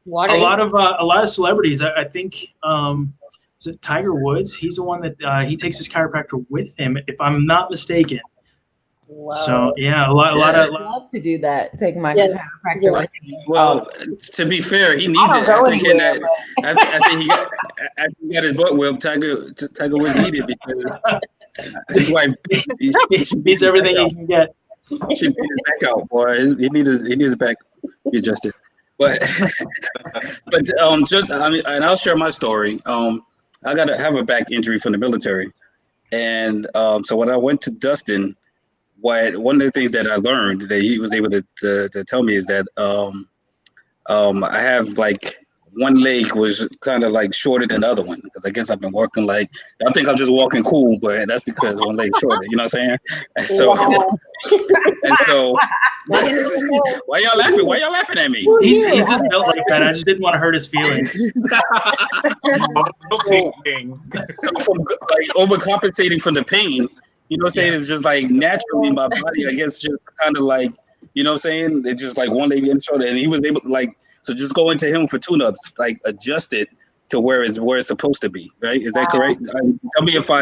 a lot of celebrities. I think is it Tiger Woods? He's the one that he takes his chiropractor with him, if I'm not mistaken. Wow. So yeah, a lot I'd love to do that. Take my chiropractor with me. Well, to be fair, he needs it. After he got his butt whipped, Tiger Woods needed because his wife he beats everything he can get. She needs his back out, boy. He needs his back adjusted. But and I'll share my story. I got to have a back injury from the military, and so when I went to Dustin, one of the things that I learned that he was able to tell me is that I have like one leg was kind of like shorter than the other one, because I guess I've been working like, I think I'm just walking cool, but that's because one leg shorter, you know what I'm saying? And so, why y'all laughing? Why y'all laughing at me? He's just built like that. I just didn't want to hurt his feelings. From like overcompensating from the pain, you know what I'm saying? It's just like naturally my body, I guess, just kind of like, you know what I'm saying? It's just like one leg getting shorter, and he was able to like, so just go into him for tune-ups, like adjust it to where it's supposed to be, right? Is that correct? Tell me if I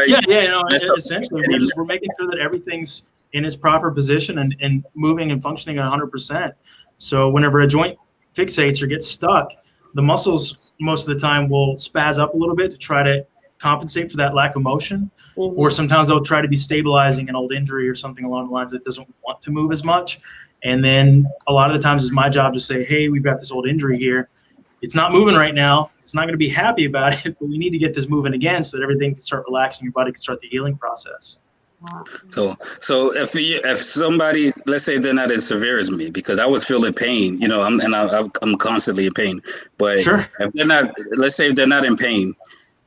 essentially we're making sure that everything's in its proper position and moving and functioning at 100%. So whenever a joint fixates or gets stuck, the muscles most of the time will spaz up a little bit to try to compensate for that lack of motion, or sometimes they'll try to be stabilizing an old injury or something along the lines that doesn't want to move as much. And then a lot of the times it's my job to say, hey, we've got this old injury here. It's not moving right now. It's not going to be happy about it, but we need to get this moving again so that everything can start relaxing, your body can start the healing process. So if somebody, let's say they're not as severe as me, because I was feeling pain, you know, I'm constantly in pain, but if they're not, let's say if they're not in pain,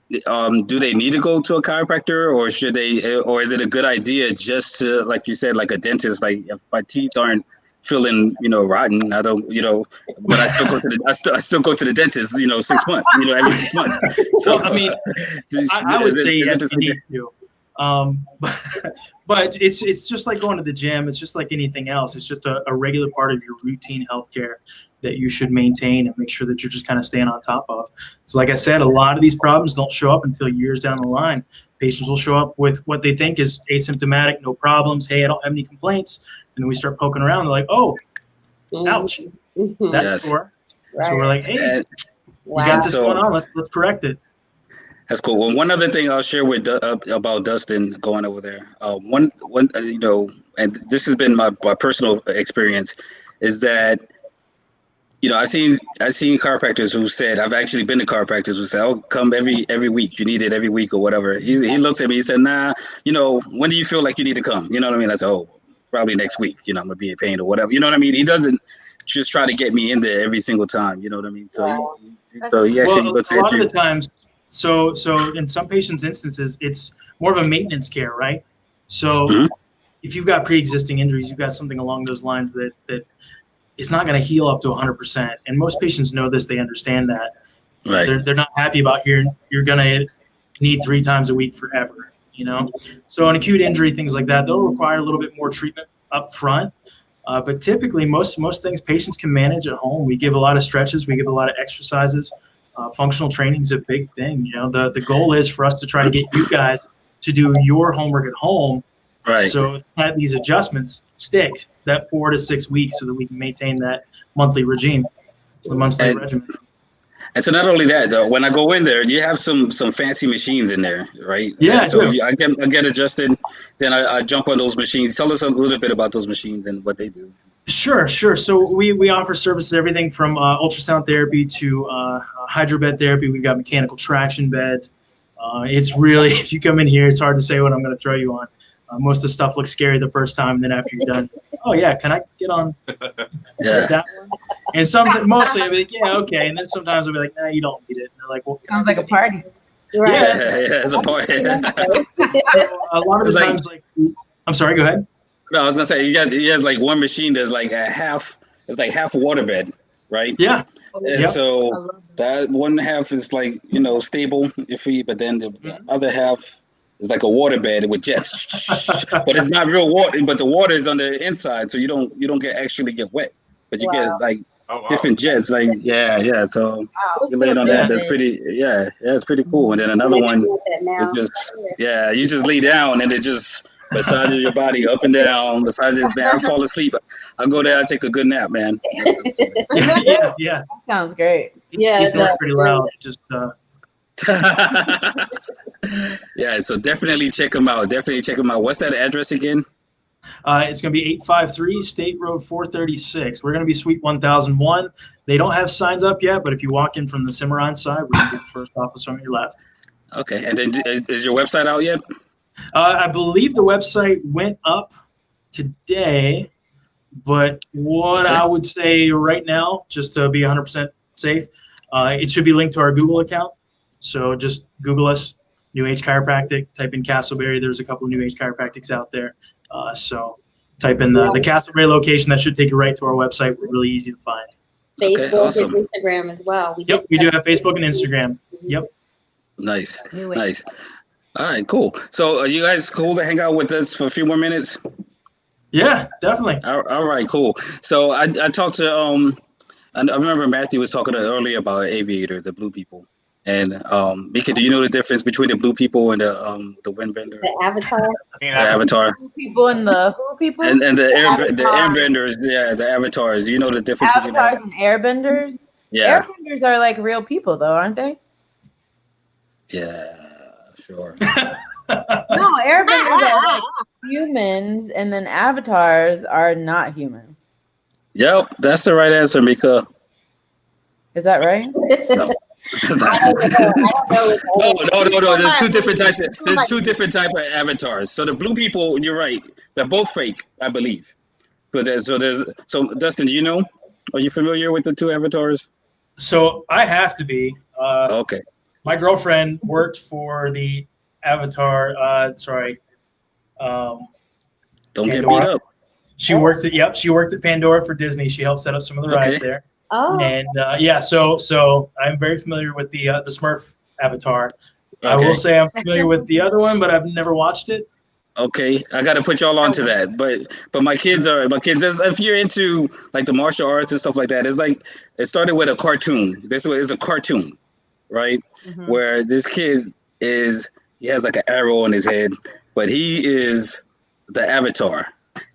do they need to go to a chiropractor, or should they, or is it a good idea just to, like you said, like a dentist, like if my teeth aren't feeling, you know, rotten, I don't, you know, but I still go to the, I still go to the dentist, you know, 6 months, you know, every 6 months. So I mean, I would say yes, you need to. But it's just like going to the gym. It's just like anything else. It's just a regular part of your routine healthcare that you should maintain and make sure that you're just kind of staying on top of. So like I said, a lot of these problems don't show up until years down the line. Patients will show up with what they think is asymptomatic, no problems. Hey, I don't have any complaints. And then we start poking around. They're like, oh, ouch, that's sore. Right. So we're like, hey, we got this going on. Let's correct it. That's cool. Well, one other thing I'll share with about Dustin going over there. One, you know, and this has been my personal experience, is that, you know, I've seen chiropractors who said, I've actually been to chiropractors who said, "Oh, come every week. You need it every week or whatever." He looks at me. He said, "Nah, you know, when do you feel like you need to come?" You know what I mean? I said, "Oh, probably next week. You know, I'm gonna be in pain or whatever." You know what I mean? He doesn't just try to get me in there every single time. You know what I mean? So he actually looks at you. A lot of the times. So in some patients' instances, it's more of a maintenance care, right? So if you've got pre-existing injuries, you've got something along those lines that it's not going to heal up to 100%. And most patients know this; they understand that. Right. They're not happy about hearing you're going to need 3 times a week forever. You know, so an acute injury, things like that, they'll require a little bit more treatment up front. But typically, most things patients can manage at home. We give a lot of stretches, we give a lot of exercises. Functional training is a big thing. You know, the goal is for us to try to get you guys to do your homework at home. Right. So that these adjustments stick that 4 to 6 weeks so that we can maintain that monthly regime, the monthly regimen. And so not only that, though, when I go in there, you have some fancy machines in there, right? Yeah. So I get adjusted, then I jump on those machines. Tell us a little bit about those machines and what they do. Sure. So we offer services, everything from ultrasound therapy to hydrobed therapy. We've got mechanical traction beds. It's really, if you come in here, it's hard to say what I'm going to throw you on. Most of the stuff looks scary the first time, and then after you're done, oh yeah, can I get on that one? And mostly I'll be like, yeah, okay. And then sometimes I'll be like, nah, you don't need it. And they're like, well, sounds like a party. Right. Yeah, it's a party. A lot of the times, like, I'm sorry, go ahead. No, I was gonna say he has like one machine that's like it's like half a waterbed, right? Yeah. And so that one half is like, stable your feet, but then the other half is like a waterbed with jets. But it's not real water, but the water is on the inside, so you don't actually get wet. But you get like different jets, like so you lay it on that. That's pretty it's pretty cool. And then another one is just you just lay down and it just massages your body up and down, massages down, fall asleep. I go there, I take a good nap, man. yeah. That sounds great. Yeah, He snores pretty loud. Just so definitely check them out. What's that address again? It's going to be 853 State Road 436. We're going to be Suite 1001. They don't have signs up yet, but if you walk in from the Cimarron side, we're going to be the first office on your left. Okay, and then is your website out yet? I believe the website went up today, but what I would say right now, just to be 100% safe, it should be linked to our Google account. So just Google us, New Age Chiropractic, type in Castleberry. There's a couple of New Age Chiropractics out there. So type in the Castleberry location. That should take you right to our website. We're really easy to find. Facebook and Instagram as well. We do have Facebook and Instagram. Yep. Nice. All right, cool. So are you guys cool to hang out with us for a few more minutes? Yeah, definitely. All right, cool. So I talked to I remember Matthew was talking earlier about Aviator, the blue people. And Mika, do you know the difference between the blue people and the windbender? The Avatar. The Avatar. Blue people and the who people? And the airbenders, the avatars. Do you know the difference between Avatars and airbenders? Yeah. Airbenders are like real people though, aren't they? Yeah, sure. No, airbenders are like humans, and then avatars are not human. Yep, that's the right answer, Mika. Is that right? No. I don't know. No. There's two different types. There's two different type of avatars. So the blue people, you're right. They're both fake, I believe. So Dustin, do you know? Are you familiar with the two avatars? So I have to be. Okay. My girlfriend worked for the Avatar. Don't Pandora. get beat up. She worked at Pandora for Disney. She helped set up some of the rides there. Oh. And so I'm very familiar with the Smurf Avatar. Okay. I will say I'm familiar with the other one, but I've never watched it. Okay, I got to put y'all onto that. But my kids, if you're into like the martial arts and stuff like that, it's like it started with a cartoon. This is a cartoon, right? Mm-hmm. Where this kid he has like an arrow on his head, but he is the Avatar.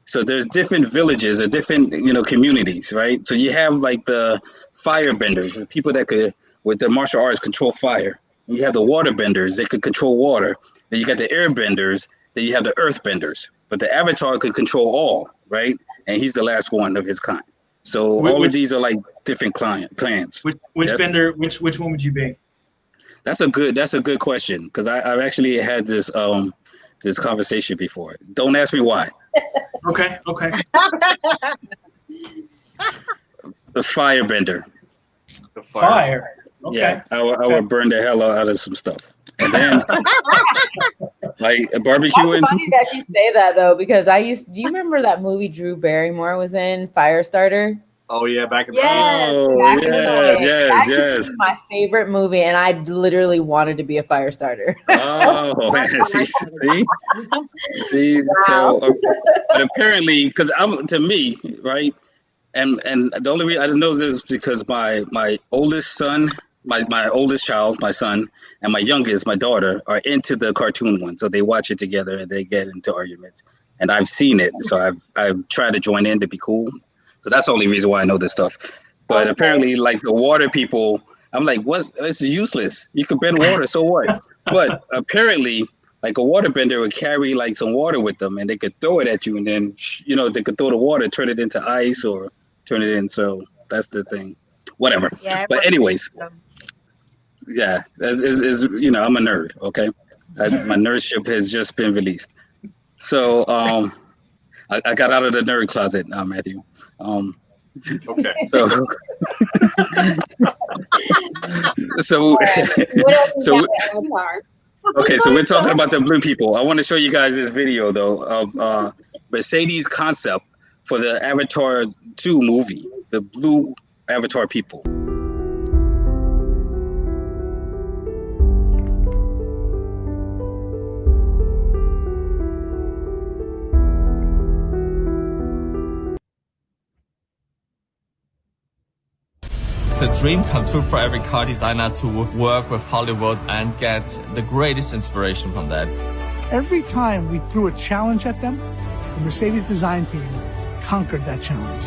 So there's different villages or different, communities, right? So you have like the firebenders, the people that could, with the martial arts, control fire. You have the waterbenders, they could control water. Then you got the airbenders, then you have the earthbenders. But the Avatar could control all, right? And he's the last one of his kind. So all of these are like different clans. Which bender? Which one would you be? That's a good question, because I've actually had this conversation before. Don't ask me why. Okay. The firebender. The fire. Okay. Yeah, I would burn the hell out of some stuff. And then, like barbecuing. It's funny that you say that though, because do you remember that movie Drew Barrymore was in, Firestarter? Oh yeah, back in the day. Yes. Is my favorite movie, and I literally wanted to be a fire starter. See. So, but apparently, because to me, right, and the only reason I know this is because my oldest son, my oldest child, my son, and my youngest, my daughter, are into the cartoon one, so they watch it together and they get into arguments. And I've seen it, so I've tried to join in to be cool. So that's the only reason why I know this stuff. But apparently, like the water people, I'm like, what? It's useless. You can bend water, so what? But apparently, like a waterbender would carry like some water with them, and they could throw it at you, and then they could throw the water, turn it into ice, or turn it in. So that's the thing. Whatever. Yeah, but anyways, yeah, is I'm a nerd. Okay, my nerdship has just been released. So I got out of the nerd closet now, Matthew. Okay. So okay, so we're talking about the blue people. I want to show you guys this video though of Mercedes' concept for the Avatar 2 movie, the blue Avatar people. It's a dream come true for every car designer to work with Hollywood and get the greatest inspiration from that. Every time we threw a challenge at them, the Mercedes design team conquered that challenge.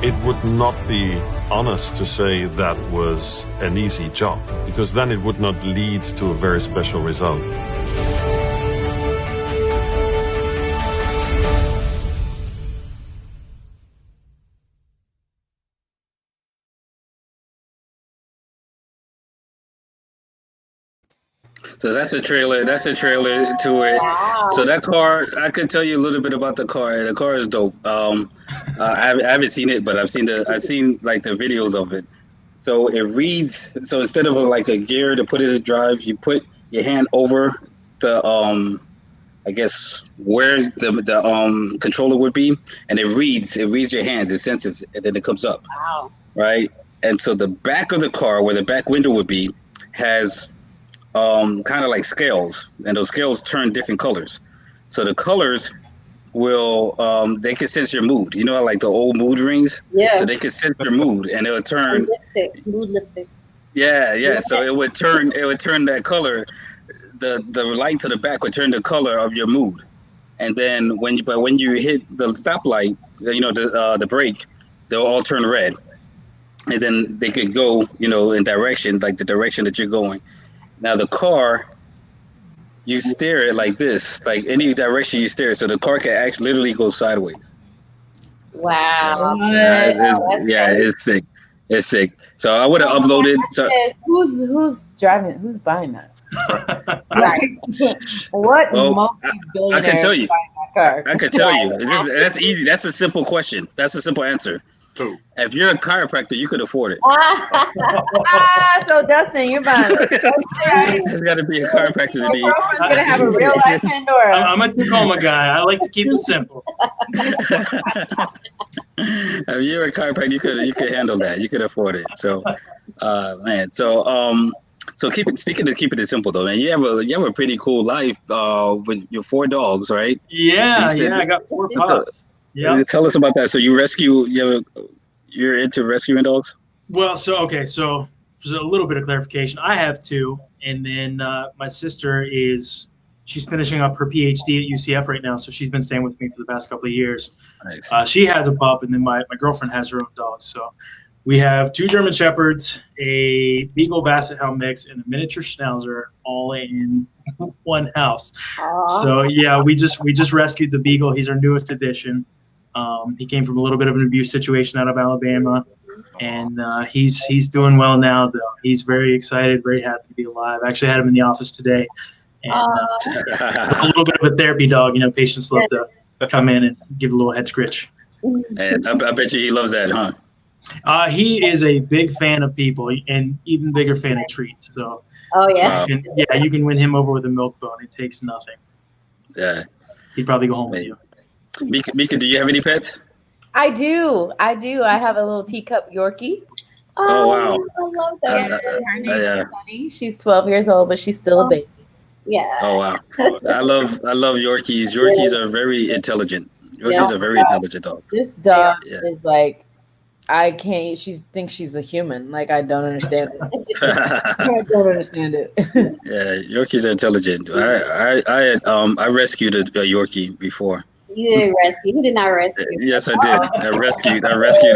It would not be honest to say that was an easy job, because then it would not lead to a very special result. So that's a trailer. That's a trailer to it. Wow. So that car, I could tell you a little bit about the car. The car is dope. I haven't seen it, but I've seen like the videos of it. So it reads. So instead of like a gear to put it in drive, you put your hand over the I guess where the controller would be, and it reads your hands. It senses, and then it comes up. Wow. Right. And so the back of the car, where the back window would be, has kind of like scales, and those scales turn different colors. So the colors will they can sense your mood. You know, like the old mood rings. Yeah. So they can sense your mood, and it'll turn mood lipstick. Yeah. So it would turn that color. The light to the back would turn the color of your mood, and then when you hit the stoplight, you know, the brake, they'll all turn red, and then they could go, you know, in direction, like the direction that you're going. Now the car, you steer it like this, like any direction you steer, so the car can actually literally go sideways. Wow. It's sick. It's sick. So I would have uploaded. So who's driving? Who's buying that? What multi-billionaire? I can tell you. Car? I can tell you. That's easy. That's a simple question. That's a simple answer. If you're a chiropractor, you could afford it. So Dustin, you're buying it. There's got to be a chiropractor to be. Your girlfriend's gonna have a real life Pandora. I'm a Tacoma guy. I like to keep it simple. If you're a chiropractor, you could handle that. You could afford it. So, man. So keep it it simple though, man. You have a pretty cool life with your 4 dogs, right? Yeah, I got 4 pups. Yeah. Tell us about that. So you're into rescuing dogs? Well, so there's a little bit of clarification. I have 2, and then my sister she's finishing up her PhD at UCF right now, so she's been staying with me for the past couple of years. Nice. She has a pup, and then my girlfriend has her own dog. So we have 2 German Shepherds, a Beagle Basset Hound mix, and a miniature Schnauzer, all in one house. Aww. So yeah, we just rescued the Beagle. He's our newest addition. He came from a little bit of an abuse situation out of Alabama, and he's doing well now, though. He's very excited, very happy to be alive. I actually had him in the office today, and a little bit of a therapy dog. You know, patients love to come in and give a little head scritch. And I bet you he loves that, huh? He is a big fan of people, and even bigger fan of treats. So, you can win him over with a milk bone. It takes nothing. Yeah, he'd probably go home with you. Mika, do you have any pets? I do. I have a little teacup Yorkie. Oh wow! I love that. Her name is Tronny. She's 12 years old, but she's still a baby. Yeah. Oh wow! I love Yorkies. Yorkies are very intelligent. Yorkies are very intelligent dogs. This dog is like, she thinks she's a human. Like, I don't understand it. I don't understand it. Yeah, Yorkies are intelligent. I rescued a Yorkie before. You didn't rescue. He did not rescue. Yes, I did. I rescued a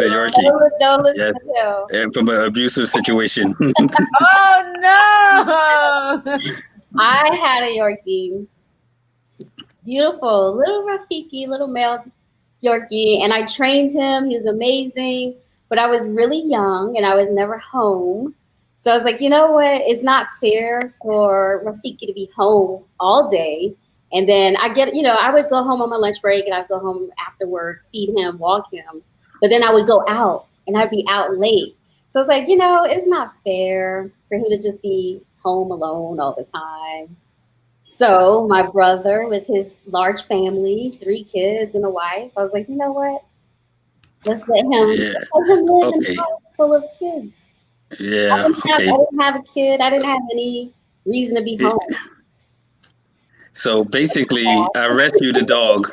Yorkie. Don't listen to him. And from an abusive situation. Oh no! I had a Yorkie. Beautiful, little Rafiki, little male Yorkie, and I trained him. He was amazing, but I was really young and I was never home. So I was like, you know what? It's not fair for Rafiki to be home all day And then I would go home on my lunch break and I'd go home after work, feed him, walk him. But then I would go out and I'd be out late. So it's like, it's not fair for him to just be home alone all the time. So my brother with his large family, 3 kids and a wife, I was like, you know what? Let's let him live in a house full of kids. Yeah. I didn't have a kid. I didn't have any reason to be home. So basically, I rescued a dog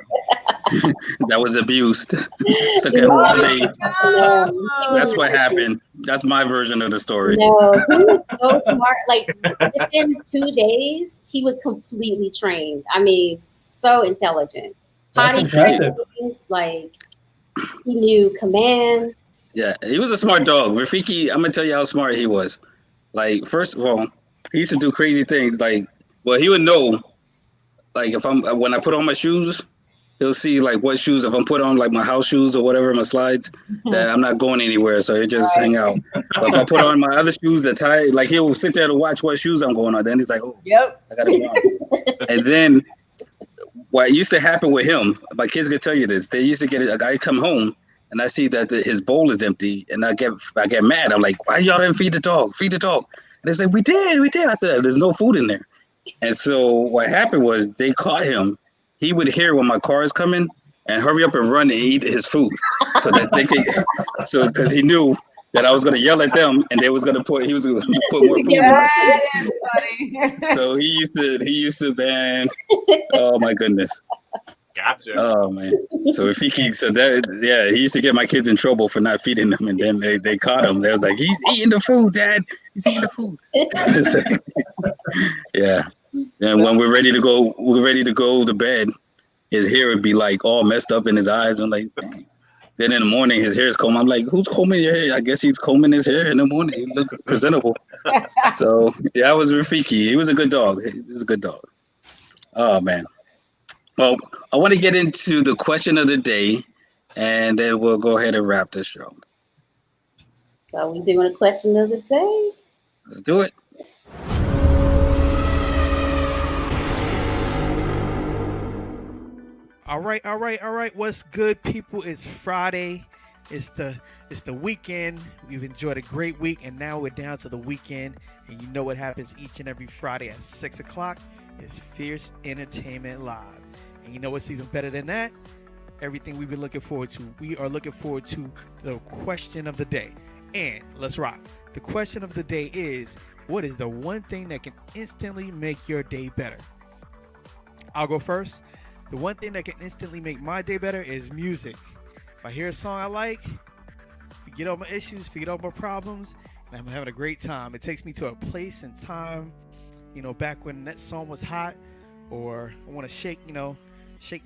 that was abused. So one day, that's what happened. That's my version of the story. No, he was so smart. Like within 2 days, he was completely trained. I mean, so intelligent. That's impressive. Like he knew commands. Yeah, he was a smart dog. Rafiki, I'm gonna tell you how smart he was. Like, first of all, he used to do crazy things. Like, well, he would know. Like when I put on my shoes, he'll see like what shoes, if I'm put on like my house shoes or whatever, my slides, that I'm not going anywhere. So he'll just hang out. But if I put on my other shoes that tie, like he'll sit there to watch what shoes I'm going on. Then he's like, oh, yep, I gotta go on. And then what used to happen with him, my kids could tell you this, they used to get a guy come home and I see that his bowl is empty and I get mad. I'm like, why y'all didn't feed the dog? Feed the dog. And they say, we did. I said, there's no food in there. And so what happened was they caught him. He would hear when my car is coming and hurry up and run and eat his food so that they could. So because he knew that I was going to yell at them and he was going to put more food. That is funny. So he used to ban. Oh my goodness. Gotcha. Oh man. So if he used to get my kids in trouble for not feeding them, and then they caught him. They was like, he's eating the food, Dad. He's eating the food. Yeah. And when we're ready to go to bed, his hair would be like all messed up in his eyes. I'm like, dang. Then in the morning, his hair is combed. I'm like, who's combing your hair? I guess he's combing his hair in the morning. He looked presentable. So yeah, I was Rafiki. He was a good dog. He was a good dog. Oh man. Well, I want to get into the question of the day, and then we'll go ahead and wrap this show. So we're doing a question of the day. Let's do it. All right. What's good, people? It's Friday. It's the weekend. We've enjoyed a great week, and now we're down to the weekend. And you know what happens each and every Friday at 6 o'clock? It's Fierce Entertainment Live. And you know what's even better than that? Everything we've been looking forward to. We are looking forward to the question of the day. And let's rock. The question of the day is, what is the one thing that can instantly make your day better? I'll go first. The one thing that can instantly make my day better is music. If I hear a song I like, forget all my issues, forget all my problems, and I'm having a great time. It takes me to a place and time, back when that song was hot, or I want to shake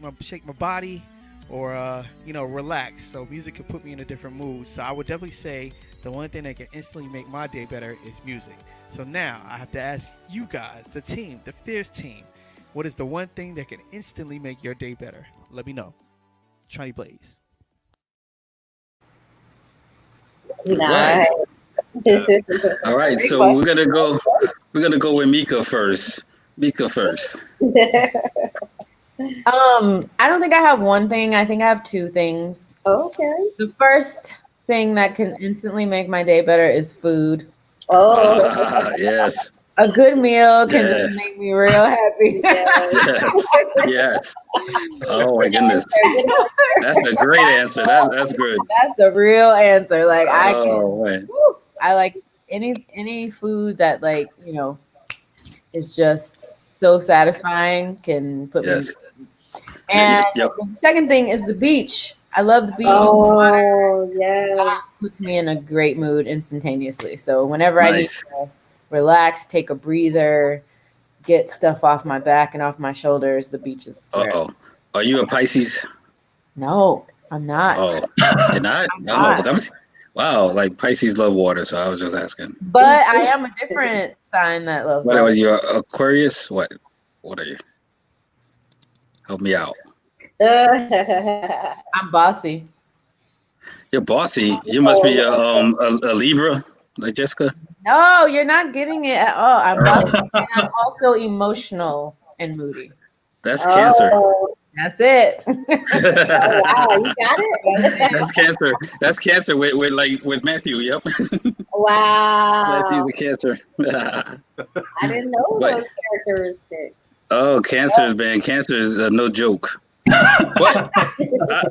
my body, or relax. So music can put me in a different mood. So I would definitely say the one thing that can instantly make my day better is music. So now I have to ask you guys, the team, the Fierce team, what is the one thing that can instantly make your day better? Let me know. Tronny Blaze. Nice. All right. So we're gonna go with Mika first. I don't think I have one thing. I think I have two things. Okay. The first thing that can instantly make my day better is food. Oh. Yes. A good meal can just make me real happy. Yes. Oh my goodness. That's a great answer. That's good. That's the real answer. Like man. I like any food that is just so satisfying, can put me in. And the second thing is the beach. I love the beach. Oh, yeah. Puts me in a great mood instantaneously. So whenever I need to relax, take a breather, get stuff off my back and off my shoulders, the beach is where. Are you a Pisces? No, I'm not. Oh, you're not? Wow, like Pisces love water, so I was just asking. But I am a different sign that loves water. What are you, Aquarius? What are you? Help me out. I'm bossy. You're bossy. You must be a Libra, like Jessica. No, you're not getting it at all. I'm bossy, and I'm also emotional and moody. That's cancer. That's it. Oh, wow, you got it. That's cancer. That's cancer with Matthew. Yep. Wow. Matthew's a cancer. I didn't know those characteristics. Oh, cancer, man. Cancer is no joke. But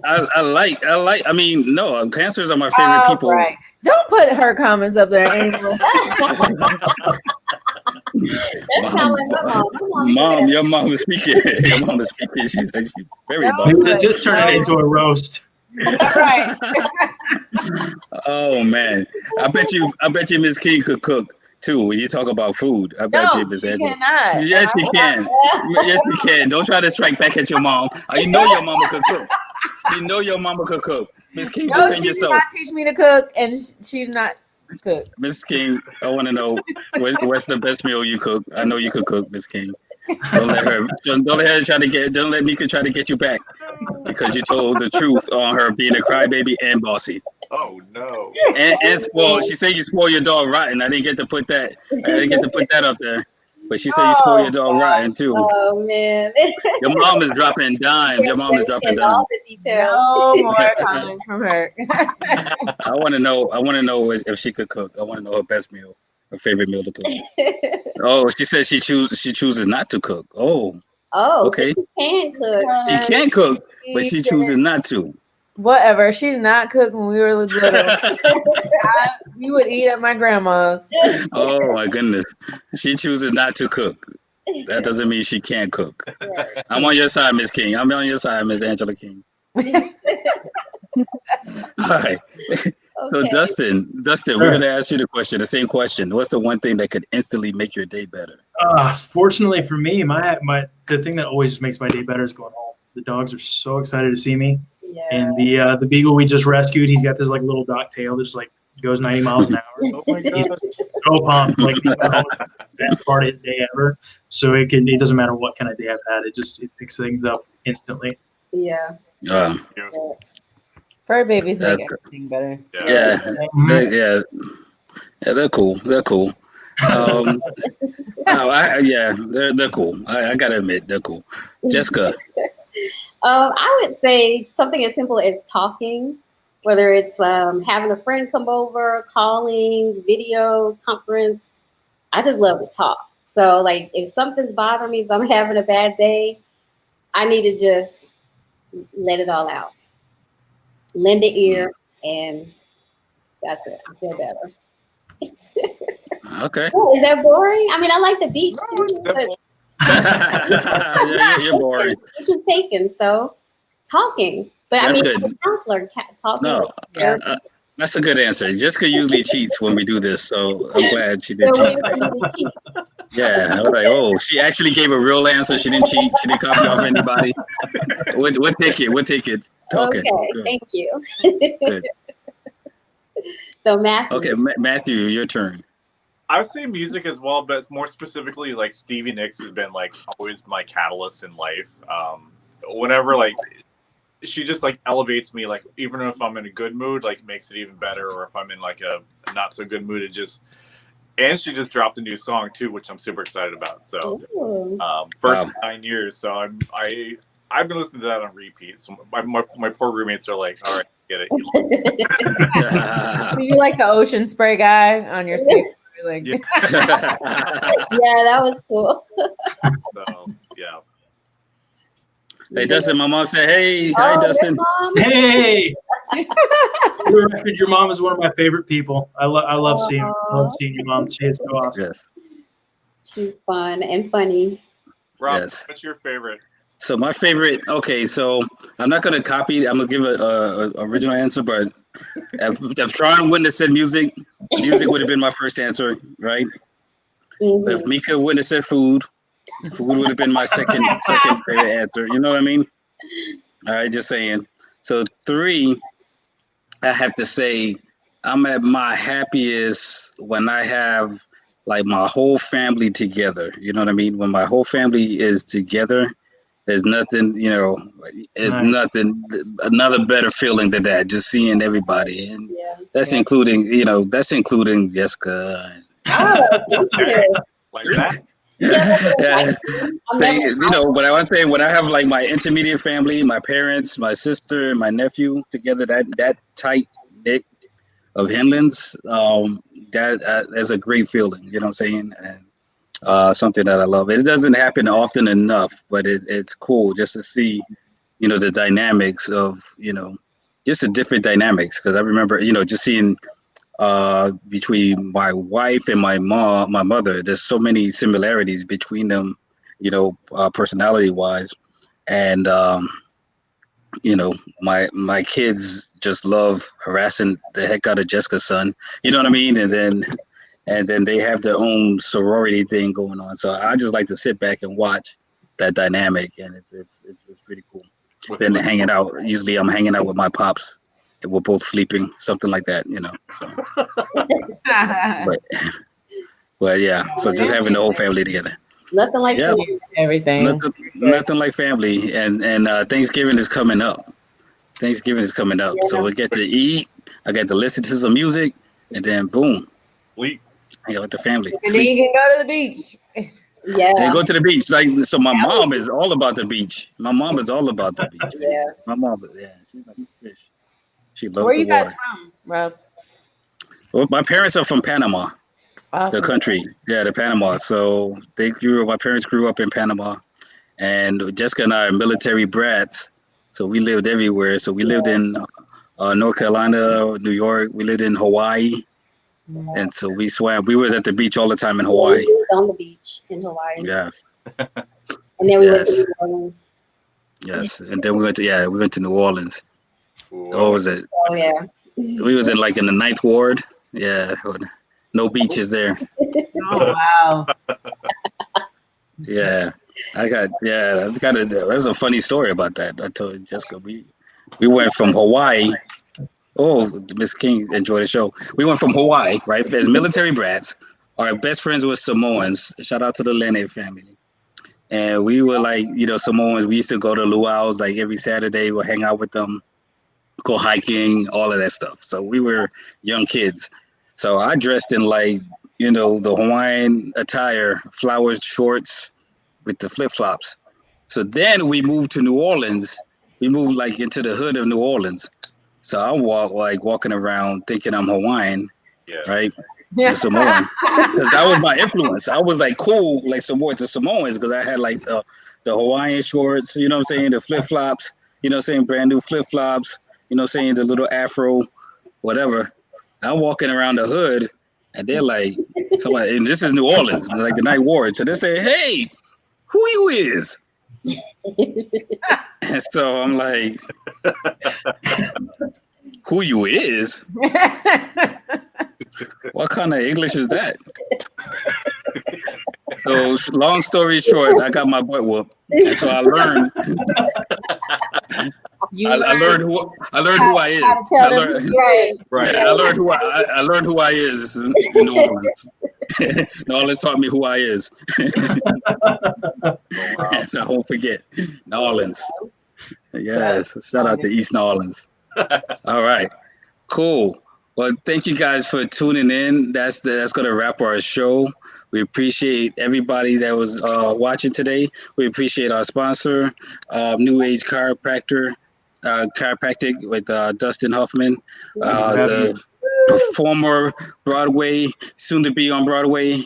I like. I mean, no, cancers are my favorite people. Right. Don't put her comments up there anymore. Mom, your mom is speaking. Your mom is speaking. She's very bossy. Let's just turn it into a roast. Right. Oh man, I bet you, Miss King could cook too. When you talk about food, I bet you, Miss Angela. Cannot. Yes, she can. Yes, she can. Don't try to strike back at your mom. You know your mama could cook. You know your mama could cook. Miss King, defend yourself. She did not teach me to cook, and she did not cook. Miss King, I want to know what's the best meal you cook. I know you could cook, Miss King. Don't let Nika try to get you back because you told the truth on her being a crybaby and bossy. Oh no! And spoiled. She said you spoil your dog rotten. I didn't get to put that. Up there. But she said you spoil your dog rotten too. Oh man! Your mom is dropping dimes. Your mom is dropping dimes. All the details. No more comments from her. I want to know if she could cook. I want to know her best meal, her favorite meal to cook. Oh, she said she chooses not to cook. Oh, okay. So she can cook. She can cook, but she chooses not to. Whatever. She did not cook when we were little. We would eat at my grandma's. Oh my goodness. She chooses not to cook. That doesn't mean she can't cook. I'm on your side, Miss King. I'm on your side, Miss Angela King. All right. So Dustin, we're gonna ask you the same question. What's the one thing that could instantly make your day better? Fortunately for me, the thing that always makes my day better is going home. The dogs are so excited to see me. Yeah. And the beagle we just rescued, he's got this like little dock tail that just like goes 90 miles an hour. Oh my god! He's so pumped, like the best part of his day ever. So it doesn't matter what kind of day I've had, it picks things up instantly. Yeah. Fur babies make everything better. Yeah, they're cool. They're cool. They're cool. I gotta admit, they're cool. Jessica. I would say something as simple as talking, whether it's having a friend come over, calling, video conference. I just love to talk. So like if something's bothering me, if I'm having a bad day, I need to just let it all out. Lend an ear, and that's it. I feel better. Okay. Oh, is that boring? I mean, I like the beach too. But you're boring. It's just taken, so talking. But That's I mean, good. I'm a counselor, talking. No, that's a good answer. Jessica usually cheats when we do this, so I'm glad she did cheat. Yeah, I was like, oh, she actually gave a real answer. She didn't cheat. She didn't copy off anybody. We'll take it. Talking. Okay, Good. thank you. Good. So Matthew. Okay, Matthew, your turn. I would say music as well, but more specifically, like Stevie Nicks has been like always my catalyst in life. Whenever like she just like elevates me, like even if I'm in a good mood, like makes it even better, or if I'm in like a not so good mood, and she just dropped a new song too, which I'm super excited about. So first 9 years, so I've been listening to that on repeat. So my poor roommates are like, all right, get it. You like the ocean spray guy on your skateboard? Like. Yeah. Yeah, that was cool. So, yeah. Hey, Dustin, my mom said, hey, hi, Dustin. Hey. Your mom is one of my favorite people. I love seeing your mom. She is so awesome. Yes. She's fun and funny. Rob, Yes. what's your favorite? So my favorite, okay, so I'm not going to copy, I'm going to give a original answer, but if Tron wouldn't have said music would have been my first answer, right? Mm-hmm. If Mika wouldn't have said food would have been my second favorite answer. You know what I mean? All right, just saying. So 3, I have to say, I'm at my happiest when I have like my whole family together. You know what I mean? When my whole family is together, there's nothing, nothing, another better feeling than that, just seeing everybody. And that's including Jessica. Oh, thank you. Like that? Yeah. But I want to say when I have like my intermediate family, my parents, my sister, and my nephew together, that tight knit of Henlons, that's a great feeling. You know what I'm saying? And something that I love. It doesn't happen often enough, but it's cool just to see, the dynamics of, just the different dynamics. Because I remember, just seeing between my wife and my mother, there's so many similarities between them, personality wise. And, my kids just love harassing the heck out of Jessica's son. You know what I mean? And then they have their own sorority thing going on. So I just like to sit back and watch that dynamic, and it's pretty cool. Then hanging out. Usually, I'm hanging out with my pops. We're both sleeping, something like that. So. but yeah. So just having the whole family together. Nothing like family. Everything. Nothing like family, and Thanksgiving is coming up. So we get to eat. I get to listen to some music, and then boom, sleep. Hang out with the family. And then you can go to the beach. Yeah. And go to the beach. So my mom is all about the beach. My mom is all about the beach. Yeah. My mom, she's like a fish. She loves Where are the you guys water. from, Rob? Well, my parents are from Panama, Awesome. the country. Yeah, the Panama. So my parents grew up in Panama, and Jessica and I are military brats. So we lived everywhere. So we lived in North Carolina, New York. We lived in Hawaii. And so we swam. We were at the beach all the time in Hawaii. We were on the beach in Hawaii. Yes. And then we went to New Orleans. Yes. And then we went to New Orleans. What was it? Oh yeah. We was in the 9th ward. Yeah. No beaches there. Oh wow. Yeah. There's a funny story about that. I told Jessica we went from Hawaii. Oh, Miss King enjoyed the show. We went from Hawaii, right? As military brats. Our best friends were Samoans. Shout out to the Lene family. And we were Samoans. We used to go to luau's every Saturday. We'll hang out with them, go hiking, all of that stuff. So we were young kids. So I dressed in the Hawaiian attire, flowers, shorts with the flip-flops. So then we moved to New Orleans. We moved into the hood of New Orleans. So I walking around thinking I'm Hawaiian, right? Yeah. Samoan, because that was my influence. I was cool, Samoan to Samoans, because I had the Hawaiian shorts, you know what I'm saying, the flip flops, you know what I'm saying, brand new flip flops, you know what I'm saying, the little afro, whatever. I'm walking around the hood, and they're like, somebody, and this is New Orleans, the 9th ward. So they say, "Hey, who you is?" And so I'm like, who you is? What kind of English is that? So long story short, I got my butt whooped. And so I learned. I learned who I is. I learned who I is in New Orleans. New Orleans taught me who I is. So I won't forget. New Orleans. Yes. Shout out to East New Orleans. All right. Cool. Well, thank you guys for tuning in. That's going to wrap our show. We appreciate everybody that was watching today. We appreciate our sponsor, New Age Chiropractic with Dustin Huffman, the performer, Broadway, soon to be on Broadway.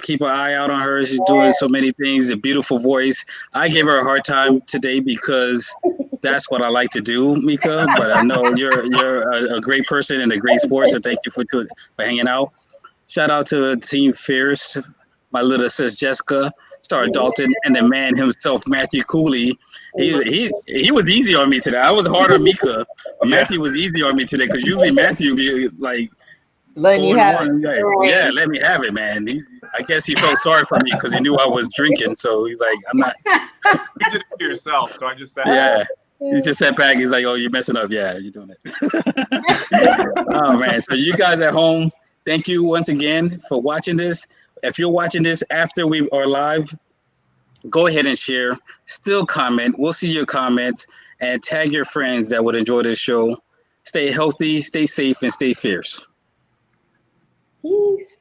Keep an eye out on her. She's doing so many things. A beautiful voice. I gave her a hard time today because that's what I like to do, Mika. But I know you're a great person and a great sport. So thank you for hanging out. Shout out to Team Fierce, my little sis Jessica, Starr Dalton, and the man himself, Matthew Cooley. He was easy on me today. I was hard on Mika. Matthew was easy on me today because usually Matthew be letting you have it. Yeah, let me have it, man. I guess he felt sorry for me because he knew I was drinking. So he's like, I'm not. You did it to yourself, so I just said. Yeah. He just sat back. He's like, oh, you're messing up. Yeah, you're doing it. Oh, man. So you guys at home, thank you once again for watching this. If you're watching this after we are live, go ahead and share. Still comment. We'll see your comments. And tag your friends that would enjoy this show. Stay healthy, stay safe, and stay fierce. Peace.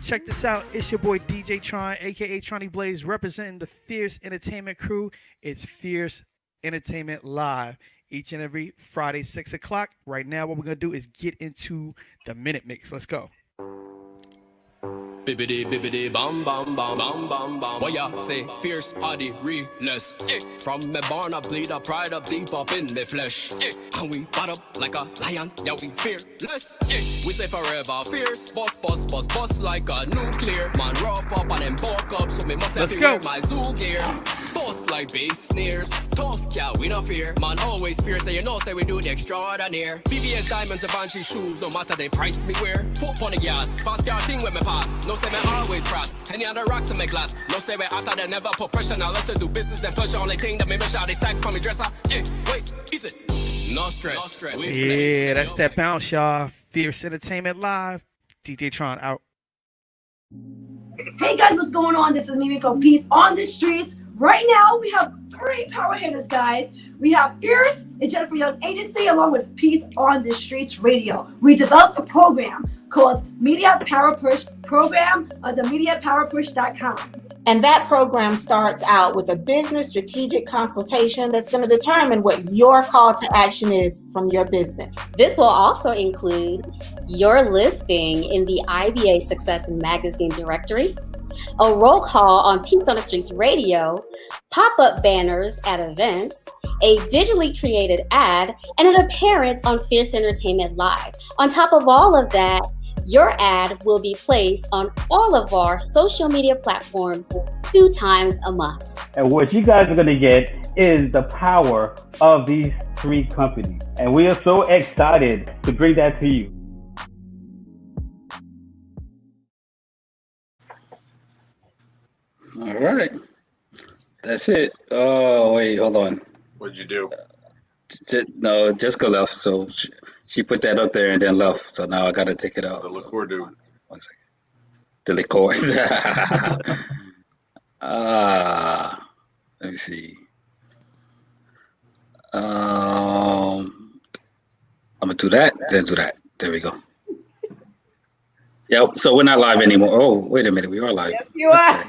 Check this out. It's your boy DJ Tron, aka Tronny Blaze, representing the Fierce Entertainment crew. It's Fierce Entertainment Live each and every Friday, 6 o'clock. Right now, what we're gonna do is get into the Minute Mix. Let's go. Bibbidi bibbidi bam bam bam bam bam bam. What ya say? Fierce are the realest. From me born I bleed a pride up deep up in me flesh. And we bought up like a lion, yeah we fearless. We say forever fierce, boss boss boss boss like a nuclear. Man rough up and then bulk up, so me must have to wear my zoo gear. Boss like bass snares, tough yeah we not fear. Man always fierce, so you know say we do the extraordinaire. VVS diamonds and Banshee shoes, no matter they price me wear. Foot on the gas, fast car thing when me pass. No say me always cross. Any other rocks in my glass. No say we after they never put pressure. Now let's do business then pleasure. Only thing that me measure they sacks for me dresser. Yeah, wait, is it? No stress. No stress. Yeah, that's that bounce, y'all. Fierce Entertainment Live. DJ Tron out. Hey guys, what's going on? This is Mimi from Peace on the Streets. Right now, we have 3 power hitters, guys. We have Fierce and Jennifer Young Agency along with Peace on the Streets Radio. We developed a program called Media Power Push program on the MediaPowerPush.com. And that program starts out with a business strategic consultation that's going to determine what your call to action is from your business. This will also include your listing in the IBA Success Magazine directory, a roll call on Peace on the Streets Radio, pop-up banners at events, a digitally created ad, and an appearance on Fierce Entertainment Live. On top of all of that, your ad will be placed on all of our social media platforms 2 times a month. And what you guys are going to get is the power of these 3 companies. And we are so excited to bring that to you. All right. That's it. Oh, wait, hold on. What'd you do? No, Jessica left. So she put that up there and then left. So now I got to take it out. The liqueur dude. 1 second. The liqueur. Let me see. I'm going to do that, then do that. There we go. Yep. So we're not live anymore. Oh, wait a minute. We are live. Yes, you are.